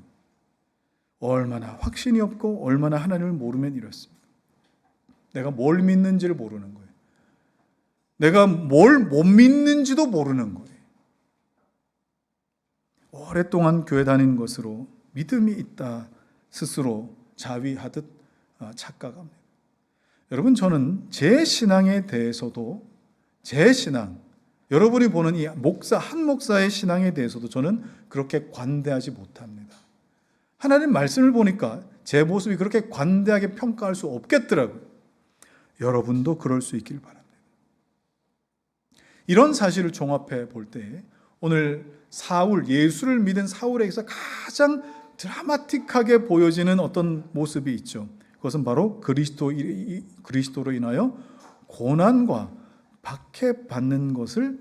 얼마나 확신이 없고 얼마나 하나님을 모르면 이렇습니다. 내가 뭘 믿는지를 모르는 거예요. 내가 뭘 못 믿는지도 모르는 거예요. 오랫동안 교회 다니는 것으로 믿음이 있다 스스로 자위하듯 착각합니다. 여러분, 저는 제 신앙에 대해서도, 제 신앙, 여러분이 보는 이 한 목사의 신앙에 대해서도 저는 그렇게 관대하지 못합니다. 하나님 말씀을 보니까 제 모습이 그렇게 관대하게 평가할 수 없겠더라고요. 여러분도 그럴 수 있길 바랍니다. 이런 사실을 종합해 볼 때 오늘 예수를 믿은 사울에게서 가장 드라마틱하게 보여지는 어떤 모습이 있죠. 그것은 바로 그리스도로 인하여 고난과 박해받는 것을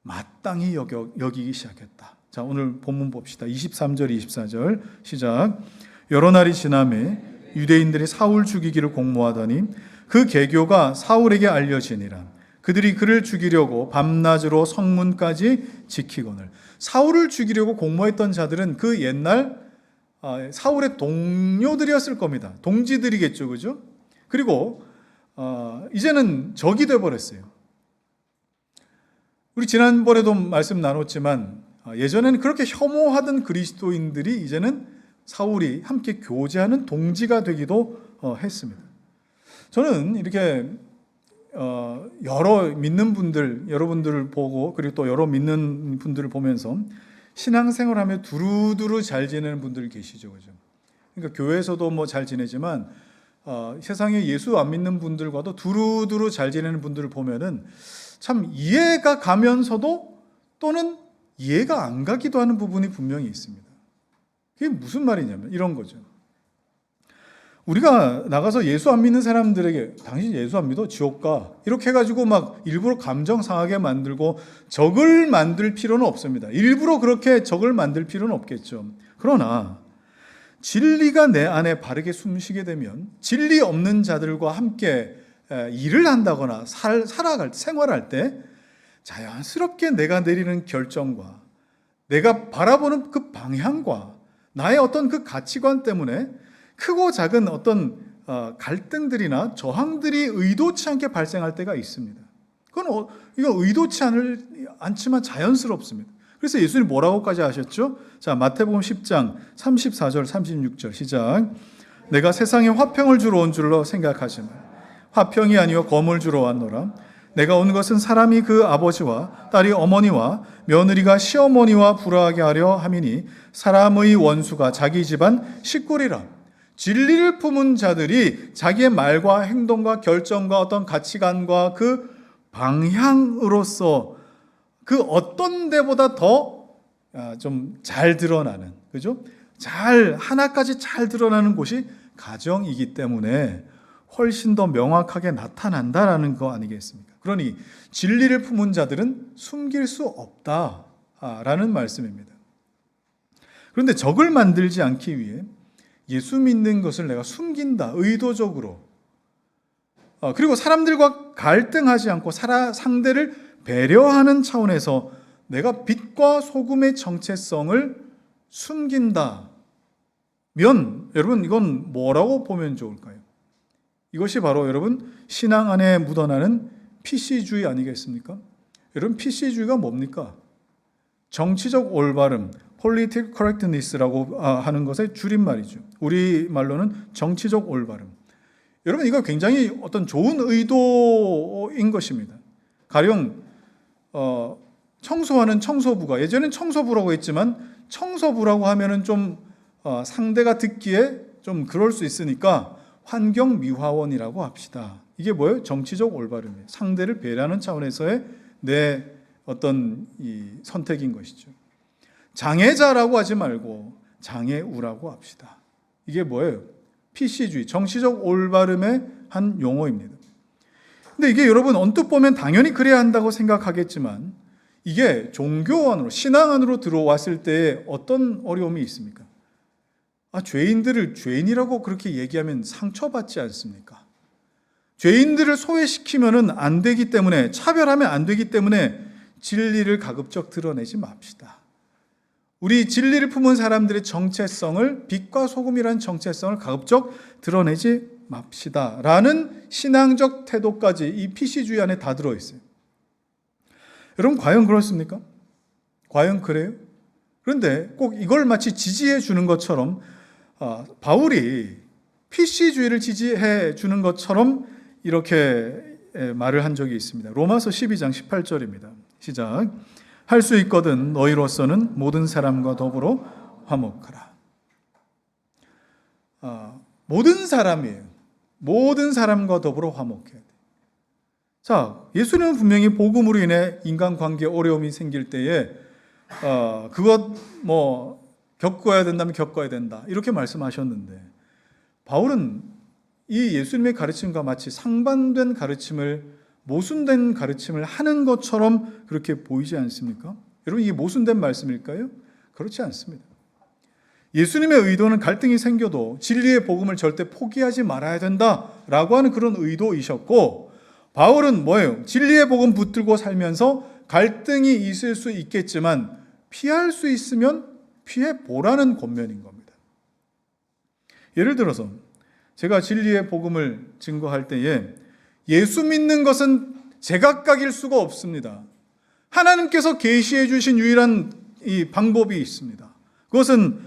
마땅히 여기기 시작했다. 자, 오늘 본문 봅시다. 23절, 24절 시작. 여러 날이 지나매 유대인들이 사울 죽이기를 공모하더니 그 계교가 사울에게 알려지니라. 그들이 그를 죽이려고 밤낮으로 성문까지 지키거늘. 사울을 죽이려고 공모했던 자들은 그 옛날 사울의 동료들이었을 겁니다. 동지들이겠죠, 그죠? 그리고 이제는 적이 되어버렸어요. 우리 지난번에도 말씀 나눴지만 예전에는 그렇게 혐오하던 그리스도인들이 이제는 사울이 함께 교제하는 동지가 되기도 했습니다. 저는 이렇게 여러 믿는 분들, 여러분들을 보고, 그리고 또 여러 믿는 분들을 보면서 신앙생활하며 두루두루 잘 지내는 분들 계시죠, 그죠? 그러니까 교회에서도 잘 지내지만 세상에 예수 안 믿는 분들과도 두루두루 잘 지내는 분들을 보면은 참 이해가 가면서도 또는 이해가 안 가기도 하는 부분이 분명히 있습니다. 그게 무슨 말이냐면 이런 거죠. 우리가 나가서 예수 안 믿는 사람들에게 당신 예수 안 믿어? 지옥 가. 이렇게 해가지고 막 일부러 감정 상하게 만들고 적을 만들 필요는 없습니다. 일부러 그렇게 적을 만들 필요는 없겠죠. 그러나 진리가 내 안에 바르게 숨쉬게 되면 진리 없는 자들과 함께 일을 한다거나 생활할 때 자연스럽게 내가 내리는 결정과 내가 바라보는 그 방향과 나의 어떤 그 가치관 때문에 크고 작은 어떤 갈등들이나 저항들이 의도치 않게 발생할 때가 있습니다. 이건 의도치 않지만 자연스럽습니다. 그래서 예수님 뭐라고까지 하셨죠? 자, 마태복음 10장 34절 36절 시작. 내가 세상에 화평을 주러 온 줄로 생각하지 마. 화평이 아니요 검을 주러 왔노라. 내가 온 것은 사람이 그 아버지와 딸이 어머니와 며느리가 시어머니와 불화하게 하려 함이니 사람의 원수가 자기 집안 식구리라. 진리를 품은 자들이 자기의 말과 행동과 결정과 어떤 가치관과 그 방향으로서 그 어떤 데보다 더 좀 잘 드러나는, 그죠? 하나까지 잘 드러나는 곳이 가정이기 때문에 훨씬 더 명확하게 나타난다라는 거 아니겠습니까? 그러니 진리를 품은 자들은 숨길 수 없다라는 말씀입니다. 그런데 적을 만들지 않기 위해 예수 믿는 것을 내가 숨긴다, 의도적으로. 그리고 사람들과 갈등하지 않고 상대를 배려하는 차원에서 내가 빛과 소금의 정체성을 숨긴다면, 여러분, 이건 뭐라고 보면 좋을까요? 이것이 바로 여러분 신앙 안에 묻어나는 PC주의 아니겠습니까? 여러분, PC주의가 뭡니까? 정치적 올바름, Political Correctness라고 하는 것의 줄임말이죠. 우리말로는 정치적 올바름. 여러분, 이거 굉장히 어떤 좋은 의도인 것입니다. 가령 청소하는 청소부가, 예전엔 청소부라고 했지만 청소부라고 하면은 좀 상대가 듣기에 좀 그럴 수 있으니까 환경미화원이라고 합시다. 이게 뭐예요? 정치적 올바름이에요. 상대를 배려하는 차원에서의 내 어떤 이 선택인 것이죠. 장애자라고 하지 말고 장애우라고 합시다. 이게 뭐예요? PC주의, 정치적 올바름의 한 용어입니다. 근데 이게 여러분 언뜻 보면 당연히 그래야 한다고 생각하겠지만 이게 종교 안으로, 신앙 안으로 들어왔을 때 어떤 어려움이 있습니까? 죄인들을 죄인이라고 그렇게 얘기하면 상처받지 않습니까? 죄인들을 소외시키면은 안 되기 때문에, 차별하면 안 되기 때문에 진리를 가급적 드러내지 맙시다. 우리 진리를 품은 사람들의 정체성을, 빛과 소금이라는 정체성을 가급적 드러내지 맙시다 라는 신앙적 태도까지 이 PC주의 안에 다 들어있어요. 여러분, 과연 그렇습니까? 과연 그래요? 그런데 꼭 이걸 마치 지지해 주는 것처럼 바울이 PC주의를 지지해 주는 것처럼 이렇게 말을 한 적이 있습니다. 로마서 12장 18절입니다. 시작. 할 수 있거든 너희로서는 모든 사람과 더불어 화목하라. 모든 사람이에요. 모든 사람과 더불어 화목해야 돼. 자, 예수님은 분명히 복음으로 인해 인간관계에 어려움이 생길 때에 그것 겪어야 된다면 겪어야 된다 이렇게 말씀하셨는데, 바울은 이 예수님의 가르침과 마치 상반된 가르침을, 모순된 가르침을 하는 것처럼 그렇게 보이지 않습니까? 여러분, 이게 모순된 말씀일까요? 그렇지 않습니다. 예수님의 의도는 갈등이 생겨도 진리의 복음을 절대 포기하지 말아야 된다라고 하는 그런 의도이셨고, 바울은 뭐예요? 진리의 복음 붙들고 살면서 갈등이 있을 수 있겠지만 피할 수 있으면 피해보라는 권면인 겁니다. 예를 들어서 제가 진리의 복음을 증거할 때에 예수 믿는 것은 제각각일 수가 없습니다. 하나님께서 계시해 주신 유일한 이 방법이 있습니다. 그것은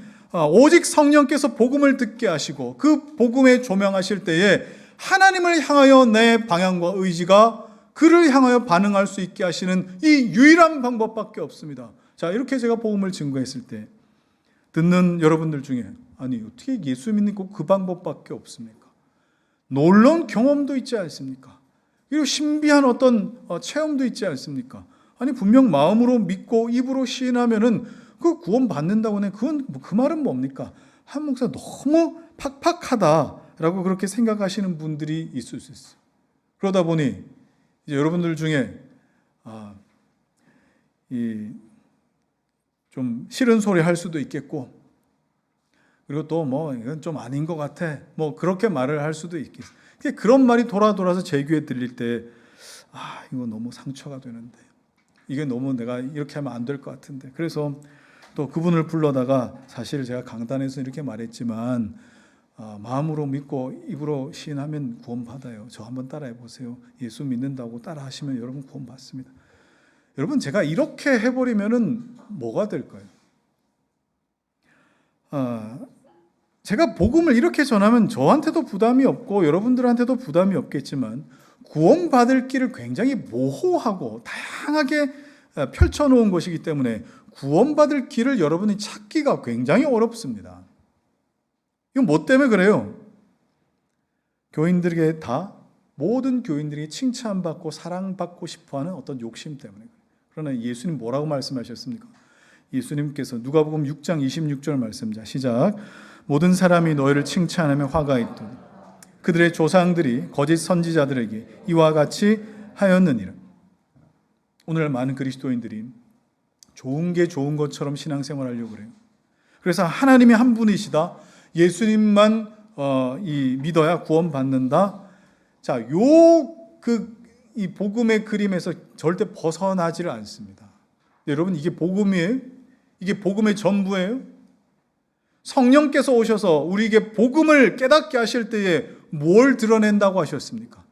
오직 성령께서 복음을 듣게 하시고 그 복음에 조명하실 때에 하나님을 향하여 내 방향과 의지가 그를 향하여 반응할 수 있게 하시는 이 유일한 방법밖에 없습니다. 자, 이렇게 제가 복음을 증거했을 때 듣는 여러분들 중에 아니 어떻게 예수 믿는 꼭 그 방법밖에 없습니까? 놀라운 경험도 있지 않습니까? 그리고 신비한 어떤 체험도 있지 않습니까? 아니 분명 마음으로 믿고 입으로 시인하면은 그 구원 받는다고 해. 그건 그 말은 뭡니까? 한 목사 너무 팍팍하다라고 그렇게 생각하시는 분들이 있을 수 있어요. 그러다 보니 이제 여러분들 중에 좀 싫은 소리 할 수도 있겠고, 그리고 또 이건 좀 아닌 것 같아, 그렇게 말을 할 수도 있겠어요. 그런 말이 돌아서 제 귀에 들릴 때 이거 너무 상처가 되는데, 이게 너무 내가 이렇게 하면 안 될 것 같은데, 그래서 또 그분을 불러다가 사실 제가 강단에서 이렇게 말했지만 마음으로 믿고 입으로 시인하면 구원받아요. 저 한번 따라해 보세요. 예수 믿는다고 따라하시면 여러분 구원받습니다. 여러분, 제가 이렇게 해버리면은 뭐가 될까요? 제가 복음을 이렇게 전하면 저한테도 부담이 없고 여러분들한테도 부담이 없겠지만 구원받을 길을 굉장히 모호하고 다양하게 펼쳐놓은 것이기 때문에 구원받을 길을 여러분이 찾기가 굉장히 어렵습니다. 이건 뭐 때문에 그래요? 교인들에게 모든 교인들이 칭찬받고 사랑받고 싶어하는 어떤 욕심 때문에 그래요. 그러나 예수님 뭐라고 말씀하셨습니까? 예수님께서 누가복음 6장 26절 말씀입니다. 시작. 모든 사람이 너희를 칭찬하며 화가 있도니 그들의 조상들이 거짓 선지자들에게 이와 같이 하였느니라. 오늘 많은 그리스도인들이 좋은 게 좋은 것처럼 신앙생활하려고 그래요. 그래서 하나님이 한 분이시다, 예수님만 믿어야 구원받는다. 자, 이 복음의 그림에서 절대 벗어나지를 않습니다. 여러분, 이게 복음이에요? 이게 복음의 전부예요? 성령께서 오셔서 우리에게 복음을 깨닫게 하실 때에 뭘 드러낸다고 하셨습니까?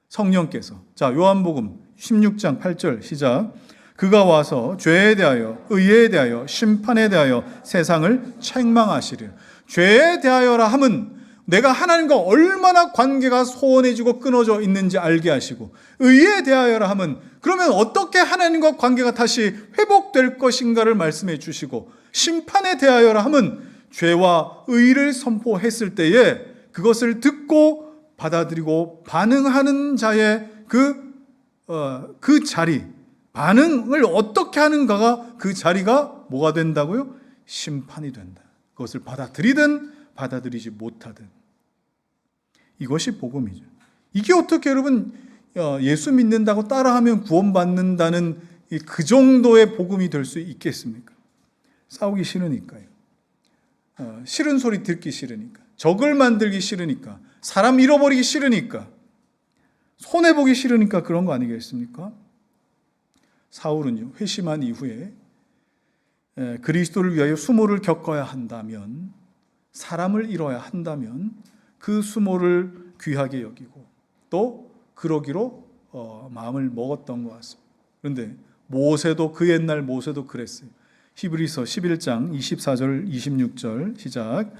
성령께서. 자, 요한복음 16장 8절 시작. 그가 와서 죄에 대하여 의에 대하여 심판에 대하여 세상을 책망하시리라. 죄에 대하여라 함은 내가 하나님과 얼마나 관계가 소원해지고 끊어져 있는지 알게 하시고, 의에 대하여라 함은 그러면 어떻게 하나님과 관계가 다시 회복될 것인가를 말씀해 주시고, 심판에 대하여라 함은 죄와 의를 선포했을 때에 그것을 듣고 받아들이고 반응하는 자의 그 자리, 반응을 어떻게 하는가가 그 자리가 뭐가 된다고요? 심판이 된다. 그것을 받아들이든 받아들이지 못하든. 이것이 복음이죠. 이게 어떻게 여러분 예수 믿는다고 따라하면 구원받는다는 그 정도의 복음이 될 수 있겠습니까? 싸우기 싫으니까요. 싫은 소리 듣기 싫으니까, 적을 만들기 싫으니까, 사람 잃어버리기 싫으니까. 손해보기 싫으니까 그런 거 아니겠습니까? 사울은요, 회심한 이후에 그리스도를 위하여 수모를 겪어야 한다면, 사람을 잃어야 한다면 그 수모를 귀하게 여기고 또 그러기로 마음을 먹었던 것 같습니다. 그런데 모세도, 그 옛날 모세도 그랬어요. 히브리서 11장 24절 26절 시작.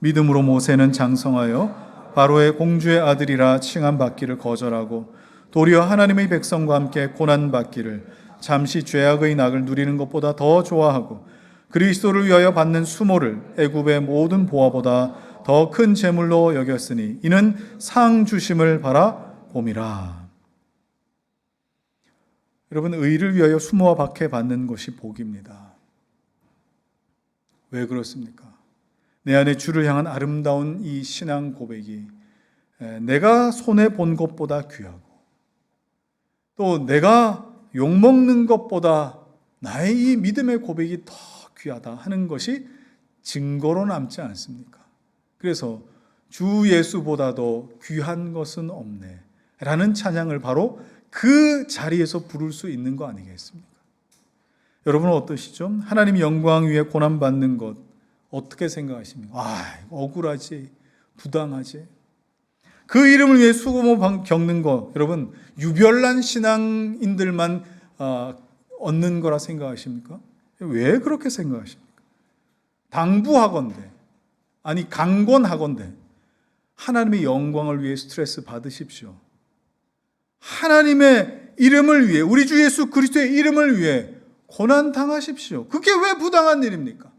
믿음으로 모세는 장성하여 바로의 공주의 아들이라 칭함받기를 거절하고 도리어 하나님의 백성과 함께 고난받기를 잠시 죄악의 낙을 누리는 것보다 더 좋아하고 그리스도를 위하여 받는 수모를 애굽의 모든 보화보다 더 큰 재물로 여겼으니 이는 상 주심을 바라봄이라. 여러분, 의를 위하여 수모와 박해 받는 것이 복입니다. 왜 그렇습니까? 내 안에 주를 향한 아름다운 이 신앙 고백이 내가 손해본 것보다 귀하고 또 내가 욕먹는 것보다 나의 이 믿음의 고백이 더 귀하다 하는 것이 증거로 남지 않습니까? 그래서 주 예수보다도 귀한 것은 없네 라는 찬양을 바로 그 자리에서 부를 수 있는 거 아니겠습니까? 여러분은 어떠시죠? 하나님의 영광 위에 고난받는 것 어떻게 생각하십니까? 억울하지, 부당하지. 그 이름을 위해 수고모 겪는 것, 여러분 유별난 신앙인들만 얻는 거라 생각하십니까? 왜 그렇게 생각하십니까? 당부하건대, 아니 강권하건대 하나님의 영광을 위해 스트레스 받으십시오. 하나님의 이름을 위해, 우리 주 예수 그리스도의 이름을 위해 고난 당하십시오. 그게 왜 부당한 일입니까?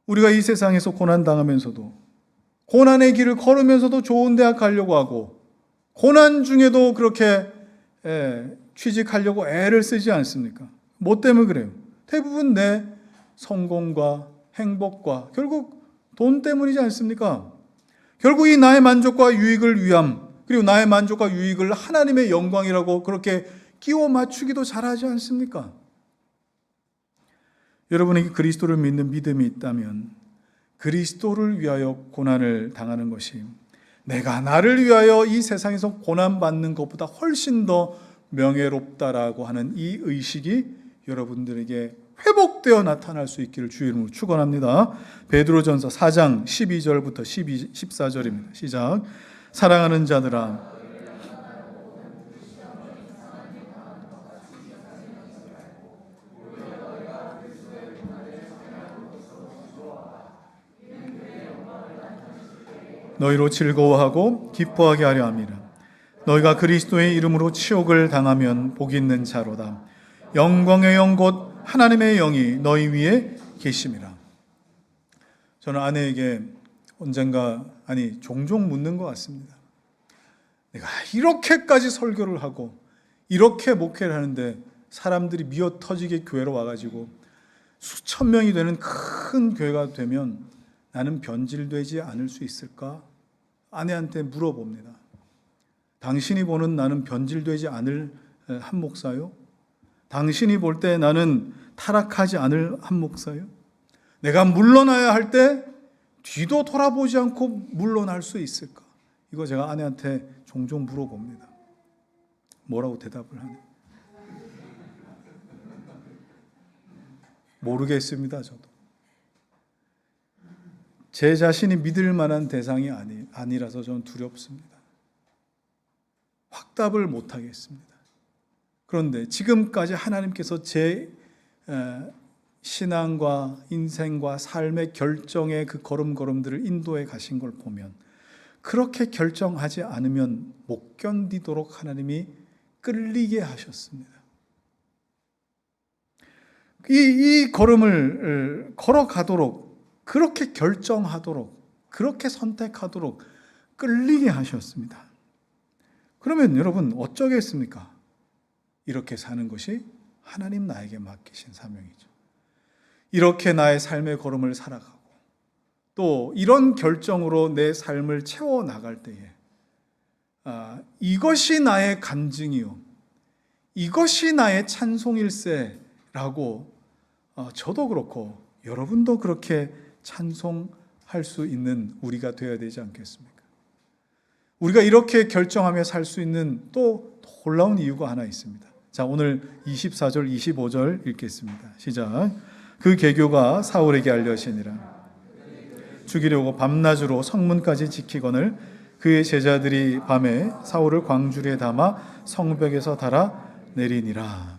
우리가 이 세상에서 고난 당하면서도, 고난의 길을 걸으면서도 좋은 대학 가려고 하고, 고난 중에도 그렇게 취직하려고 애를 쓰지 않습니까? 뭐 때문에 그래요? 대부분 내 성공과 행복과 결국 돈 때문이지 않습니까? 결국 이 나의 만족과 유익을 위함, 그리고 나의 만족과 유익을 하나님의 영광이라고 그렇게 끼워 맞추기도 잘하지 않습니까? 여러분에게 그리스도를 믿는 믿음이 있다면 그리스도를 위하여 고난을 당하는 것이 내가 나를 위하여 이 세상에서 고난받는 것보다 훨씬 더 명예롭다라고 하는 이 의식이 여러분들에게 회복되어 나타날 수 있기를 주의 이름으로 축원합니다. 베드로전서 4장 12절부터 14절입니다. 시작. 사랑하는 자들아, 너희로 즐거워하고 기뻐하게 하려 함이라. 너희가 그리스도의 이름으로 치욕을 당하면 복이 있는 자로다. 영광의 영 곧 하나님의 영이 너희 위에 계심이라. 저는 아내에게 언젠가, 종종 묻는 것 같습니다. 내가 이렇게까지 설교를 하고 이렇게 목회를 하는데 사람들이 미어 터지게 교회로 와가지고 수천 명이 되는 큰 교회가 되면 나는 변질되지 않을 수 있을까? 아내한테 물어봅니다. 당신이 보는 나는 변질되지 않을 한 목사요? 당신이 볼 때 나는 타락하지 않을 한 목사요? 내가 물러나야 할 때 뒤도 돌아보지 않고 물러날 수 있을까? 이거 제가 아내한테 종종 물어봅니다. 뭐라고 대답을 하네? 모르겠습니다, 저도. 제 자신이 믿을 만한 대상이 아니라서 저는 두렵습니다. 확답을 못하겠습니다. 그런데 지금까지 하나님께서 제 신앙과 인생과 삶의 결정의 그 걸음걸음들을 인도해 가신 걸 보면 그렇게 결정하지 않으면 못 견디도록 하나님이 끌리게 하셨습니다. 이 걸음을 걸어가도록, 그렇게 결정하도록, 그렇게 선택하도록 끌리게 하셨습니다. 그러면 여러분 어쩌겠습니까? 이렇게 사는 것이 하나님 나에게 맡기신 사명이죠. 이렇게 나의 삶의 걸음을 살아가고 또 이런 결정으로 내 삶을 채워나갈 때에 이것이 나의 간증이요, 이것이 나의 찬송일세라고 저도 그렇고 여러분도 그렇게 찬송할 수 있는 우리가 되어야 되지 않겠습니까? 우리가 이렇게 결정하며 살 수 있는 또 놀라운 이유가 하나 있습니다. 자, 오늘 24절, 25절 읽겠습니다. 시작. 그 계교가 사울에게 알려지니라. 죽이려고 밤낮으로 성문까지 지키거늘 그의 제자들이 밤에 사울을 광주리에 담아 성벽에서 달아 내리니라.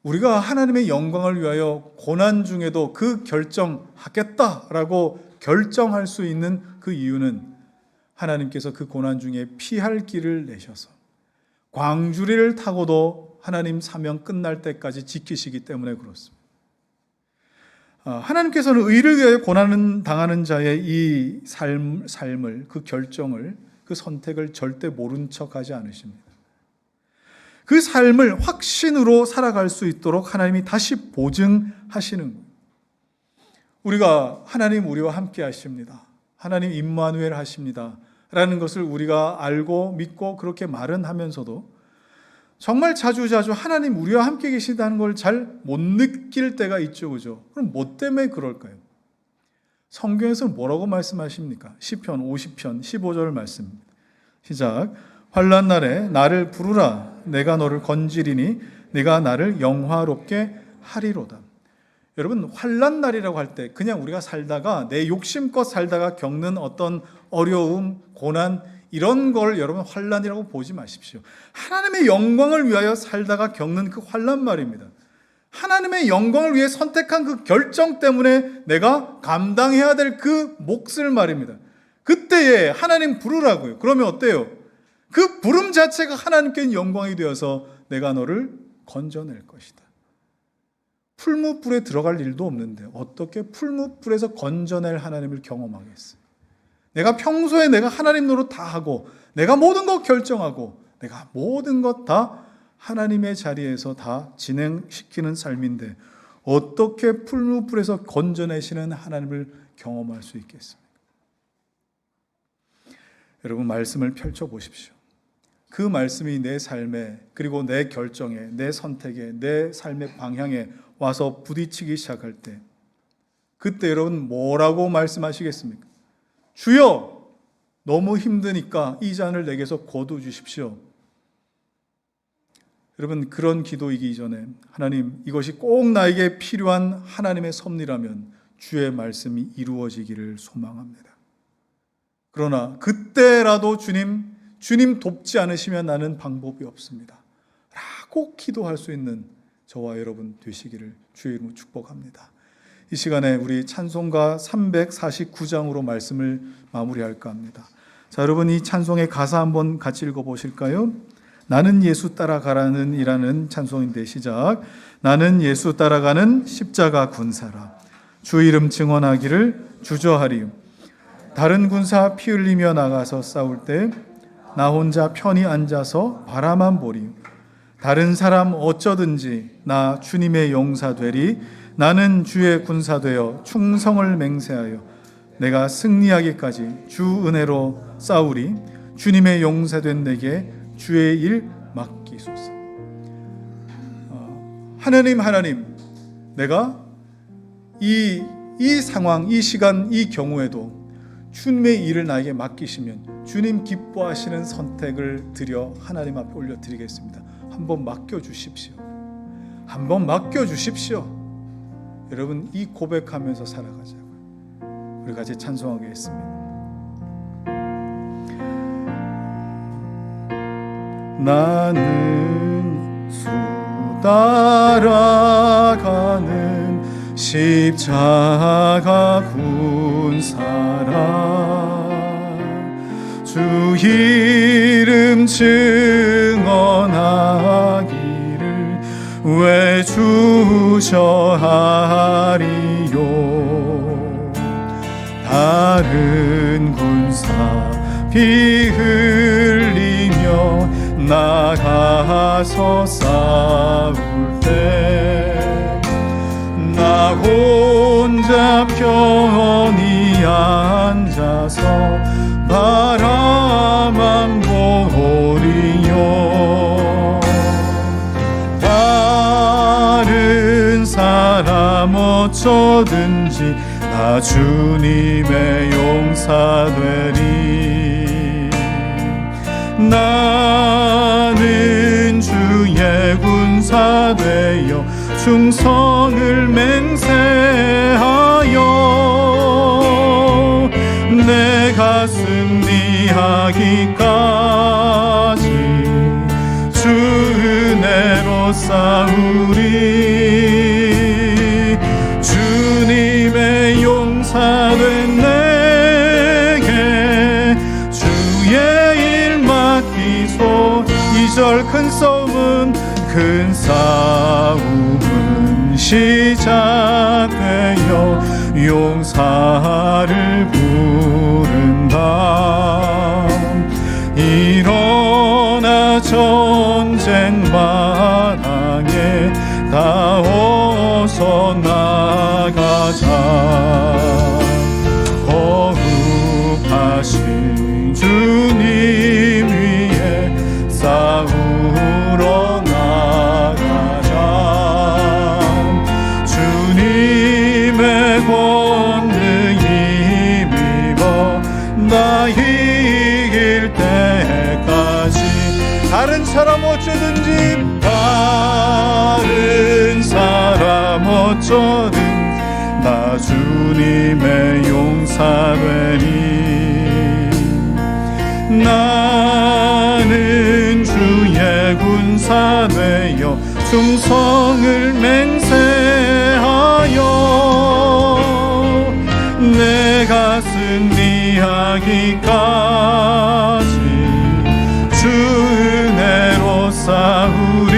우리가 하나님의 영광을 위하여 고난 중에도 그 결정하겠다라고 결정할 수 있는 그 이유는 하나님께서 그 고난 중에 피할 길을 내셔서 광주리를 타고도 하나님 사명 끝날 때까지 지키시기 때문에 그렇습니다. 하나님께서는 의를 위하여 고난을 당하는 자의 이 삶을, 그 결정을, 그 선택을 절대 모른 척하지 않으십니다. 그 삶을 확신으로 살아갈 수 있도록 하나님이 다시 보증하시는 거예요. 우리가 하나님 우리와 함께 하십니다. 하나님 임마누엘 하십니다. 라는 것을 우리가 알고 믿고 그렇게 말은 하면서도 정말 자주자주 하나님 우리와 함께 계시다는 걸 잘 못 느낄 때가 있죠. 그죠? 그럼 뭐 때문에 그럴까요? 성경에서는 뭐라고 말씀하십니까? 시편 50편 15절 말씀입니다. 시작. 환난 날에 나를 부르라. 내가 너를 건지리니 내가 나를 영화롭게 하리로다. 여러분, 환난 날이라고 할 때 그냥 우리가 살다가 내 욕심껏 살다가 겪는 어떤 어려움, 고난 이런 걸 여러분 환난이라고 보지 마십시오. 하나님의 영광을 위하여 살다가 겪는 그 환난 말입니다. 하나님의 영광을 위해 선택한 그 결정 때문에 내가 감당해야 될 그 몫을 말입니다. 그때에 하나님 부르라고요. 그러면 어때요? 그 부름 자체가 하나님께 영광이 되어서 내가 너를 건져낼 것이다. 풀무불에 들어갈 일도 없는데 어떻게 풀무불에서 건져낼 하나님을 경험하겠어요? 내가 평소에 내가 하나님 노릇 다 하고 내가 모든 것 결정하고 내가 모든 것 다 하나님의 자리에서 다 진행시키는 삶인데 어떻게 풀무불에서 건져내시는 하나님을 경험할 수 있겠습니까? 여러분, 말씀을 펼쳐보십시오. 그 말씀이 내 삶에, 그리고 내 결정에, 내 선택에, 내 삶의 방향에 와서 부딪히기 시작할 때 그때 여러분 뭐라고 말씀하시겠습니까? 주여, 너무 힘드니까 이 잔을 내게서 거둬 주십시오. 여러분, 그런 기도이기 이전에 하나님, 이것이 꼭 나에게 필요한 하나님의 섭리라면 주의 말씀이 이루어지기를 소망합니다. 그러나 그때라도 주님 돕지 않으시면 나는 방법이 없습니다 라고 기도할 수 있는 저와 여러분 되시기를 주의 이름으로 축복합니다. 이 시간에 우리 찬송가 349장으로 말씀을 마무리할까 합니다. 자, 여러분, 이 찬송의 가사 한번 같이 읽어보실까요? 나는 예수 따라가라는 이라는 찬송인데 시작. 나는 예수 따라가는 십자가 군사라. 주 이름 증언하기를 주저하리요. 다른 군사 피 흘리며 나가서 싸울 때 나 혼자 편히 앉아서 바라만 보리. 다른 사람 어쩌든지 나 주님의 용사 되리. 나는 주의 군사 되어 충성을 맹세하여 내가 승리하기까지 주 은혜로 싸우리. 주님의 용사 된 내게 주의 일 맡기소서. 하나님, 내가 이 상황, 이 시간, 이 경우에도 주님의 일을 나에게 맡기시면 주님 기뻐하시는 선택을 드려 하나님 앞에 올려드리겠습니다. 한번 맡겨주십시오. 한번 맡겨주십시오. 여러분, 이 고백하면서 살아가자고요. 우리 같이 찬송하겠습니다. 나는 수 따라가는 십자가 군사라. 주 이름 증언하기를 왜 주저하리요. 다른 군사 피 흘리며 나가서 싸울 때 나 혼자 편히 앉아서 바라만 보리요. 다른 사람 어쩌든지 나 주님의 용사 되리. 나는 주의 군사 되어 충성을 맹세하여 내가 승리하기까지 주 은혜로 싸우리. 주님의 용사된 내게 주의 일 맡기소. 2절 큰 싸움은 시작되어 용사를 부른다. 일어나 전쟁 마당에 다 어서 나가자. 거룩하신 주님 위에 싸우러 나가자. 주님의 권능 힘입어 나 이길 때까지. 다른 사람 어쩌든지, 다른 사람 어쩌든지 나 주님의 용사 되리. 나는 주의 군사 되어 충성을 맹세하여 내가 승리하기까지 주 은혜로 싸우리.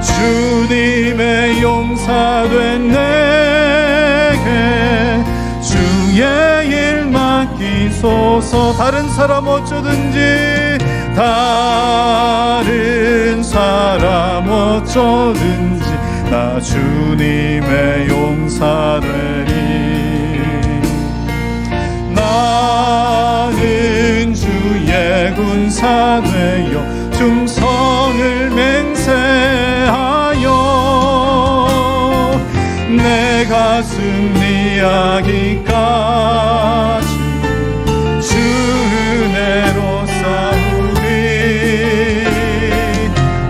주님의 용사된 내게 주의 일 맡기소서. 다른 사람 어쩌든지, 다른 사람 어쩌든지 나 주님의 용사 되리. 나는 주의 군사 되어 충성을 맹세하여 내가 승리하기까지 주 은혜로 싸우리.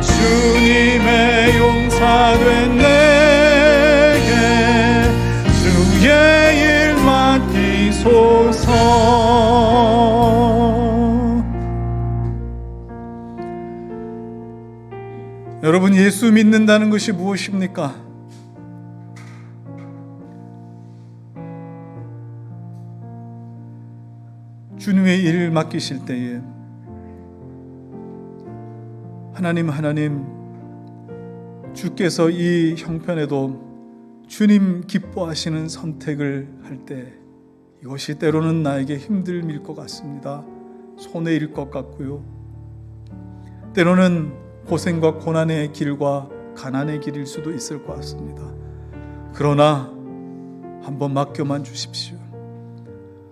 주님의 용사된 내게 주의 일 맡기소서. 여러분, 예수 믿는다는 것이 무엇입니까? 주님의 일을 맡기실 때에 하나님 주께서 이 형편에도 주님 기뻐하시는 선택을 할 때 이것이 때로는 나에게 힘듦일 것 같습니다. 손해일 것 같고요. 때로는 고생과 고난의 길과 가난의 길일 수도 있을 것 같습니다. 그러나 한번 맡겨만 주십시오.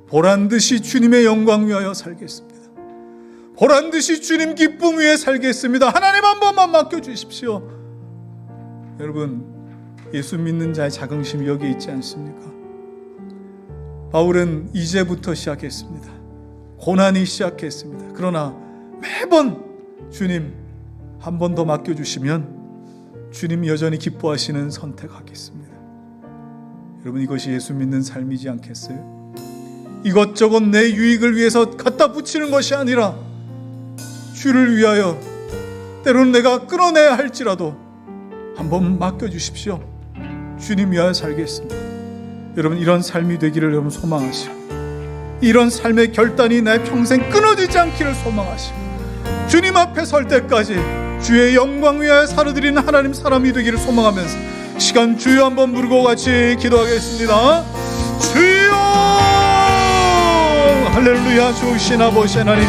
보란듯이 주님의 영광 위하여 살겠습니다. 보란듯이 주님 기쁨 위에 살겠습니다. 하나님 한 번만 맡겨주십시오. 여러분, 예수 믿는 자의 자긍심이 여기 있지 않습니까? 바울은 이제부터 시작했습니다. 고난이 시작했습니다. 그러나 매번 주님 한 번 더 맡겨주시면 주님 여전히 기뻐하시는 선택하겠습니다. 여러분, 이것이 예수 믿는 삶이지 않겠어요? 이것저것 내 유익을 위해서 갖다 붙이는 것이 아니라 주를 위하여, 때로는 내가 끊어내야 할지라도 한번 맡겨주십시오. 주님 위하여 살겠습니다. 여러분, 이런 삶이 되기를 여러분 소망하시고, 이런 삶의 결단이 내 평생 끊어지지 않기를 소망하시고, 주님 앞에 설 때까지 주의 영광 위하여 살아드리는 하나님 사람이 되기를 소망하면서 시간 주여 한번 부르고 같이 기도하겠습니다. 주여! 할렐루야. 좋으신 아버지 하나님,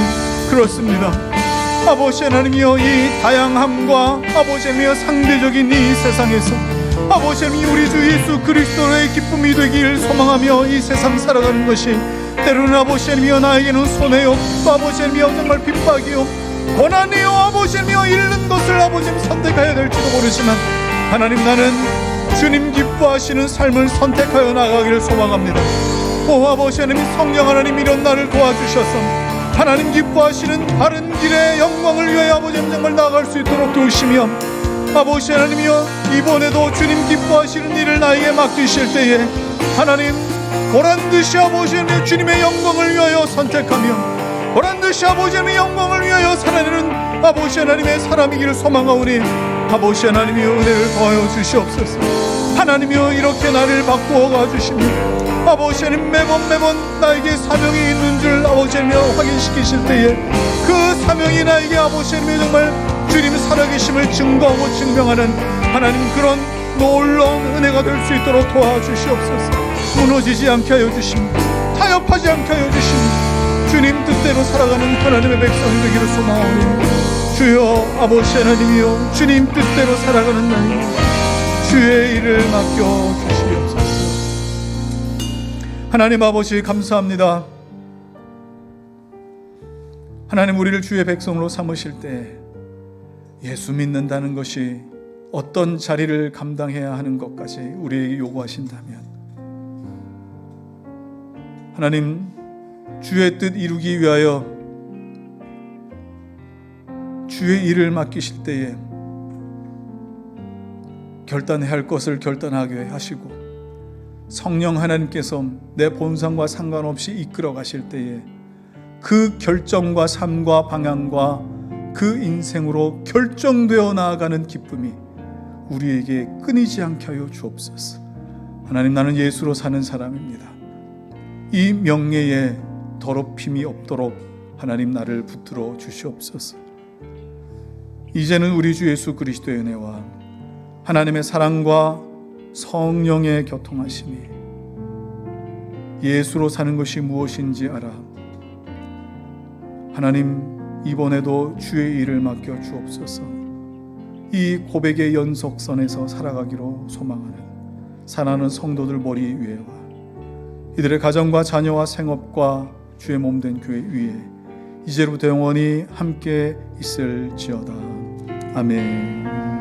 그렇습니다. 아버지 하나님이여, 이 다양함과 아버지 하나님이여 상대적인 이 세상에서 아버지 하나님 우리 주 예수 그리스도의 기쁨이 되길 소망하며 이 세상 살아가는 것이 때로는 아버지 하나님이여 나에게는 손해요, 또 아버지 하나님이여 정말 핍박이요, 고난이요, 아버지 하나님이여 잃는 것을 아버지 하나님 선택해야 될지도 모르지만 하나님, 나는 주님 기뻐하시는 삶을 선택하여 나가기를 소망합니다. 오 아버지 하나님, 성령 하나님 이런 나를 도와주셔서 하나님 기뻐하시는 바른 길의 영광을 위하여 아버지 정말 나아갈 수 있도록 도우시며, 아버지 하나님이여, 이번에도 주님 기뻐하시는 일을 나에게 맡기실 때에 하나님 보란듯이 아버지 하나님 주님의 영광을 위하여 선택하며 보란듯이 아버지 하나님의 영광을 위하여 살아내는 아버지 하나님의 사람이기를 소망하오니, 아버지 하나님이여 은혜를 더하여 주시옵소서. 하나님이여 이렇게 나를 바꾸어 가주시며 아버지 하나님 매번 나에게 사명이 있는 줄 아버지 하나님 확인시키실 때에 그 사명이 나에게 아버지 하나님 정말 주님 살아계심을 증거하고 증명하는 하나님 그런 놀라운 은혜가 될 수 있도록 도와주시옵소서. 무너지지 않게 하여 주시며 타협하지 않게 하여 주시며 주님 뜻대로 살아가는 하나님의 백성이 되기를 소망하오니, 주여 아버지 하나님이여 주님 뜻대로 살아가는 나에게 주의 일을 맡겨 주시옵소서. 하나님 아버지 감사합니다. 하나님 우리를 주의 백성으로 삼으실 때 예수 믿는다는 것이 어떤 자리를 감당해야 하는 것까지 우리에게 요구하신다면, 하나님 주의 뜻 이루기 위하여 주의 일을 맡기실 때에 결단해야 할 것을 결단하게 하시고 성령 하나님께서 내 본성과 상관없이 이끌어 가실 때에 그 결정과 삶과 방향과 그 인생으로 결정되어 나아가는 기쁨이 우리에게 끊이지 않게 하여 주옵소서. 하나님 나는 예수로 사는 사람입니다. 이 명예에 더럽힘이 없도록 하나님 나를 붙들어 주시옵소서. 이제는 우리 주 예수 그리스도의 은혜와 하나님의 사랑과 성령의 교통하심이 예수로 사는 것이 무엇인지 알아 하나님 이번에도 주의 일을 맡겨 주옵소서. 이 고백의 연속선에서 살아가기로 소망하는 사랑하는 성도들 머리 위에와 이들의 가정과 자녀와 생업과 주의 몸된 교회 위에 이제로부터 영원히 함께 있을지어다. 아멘.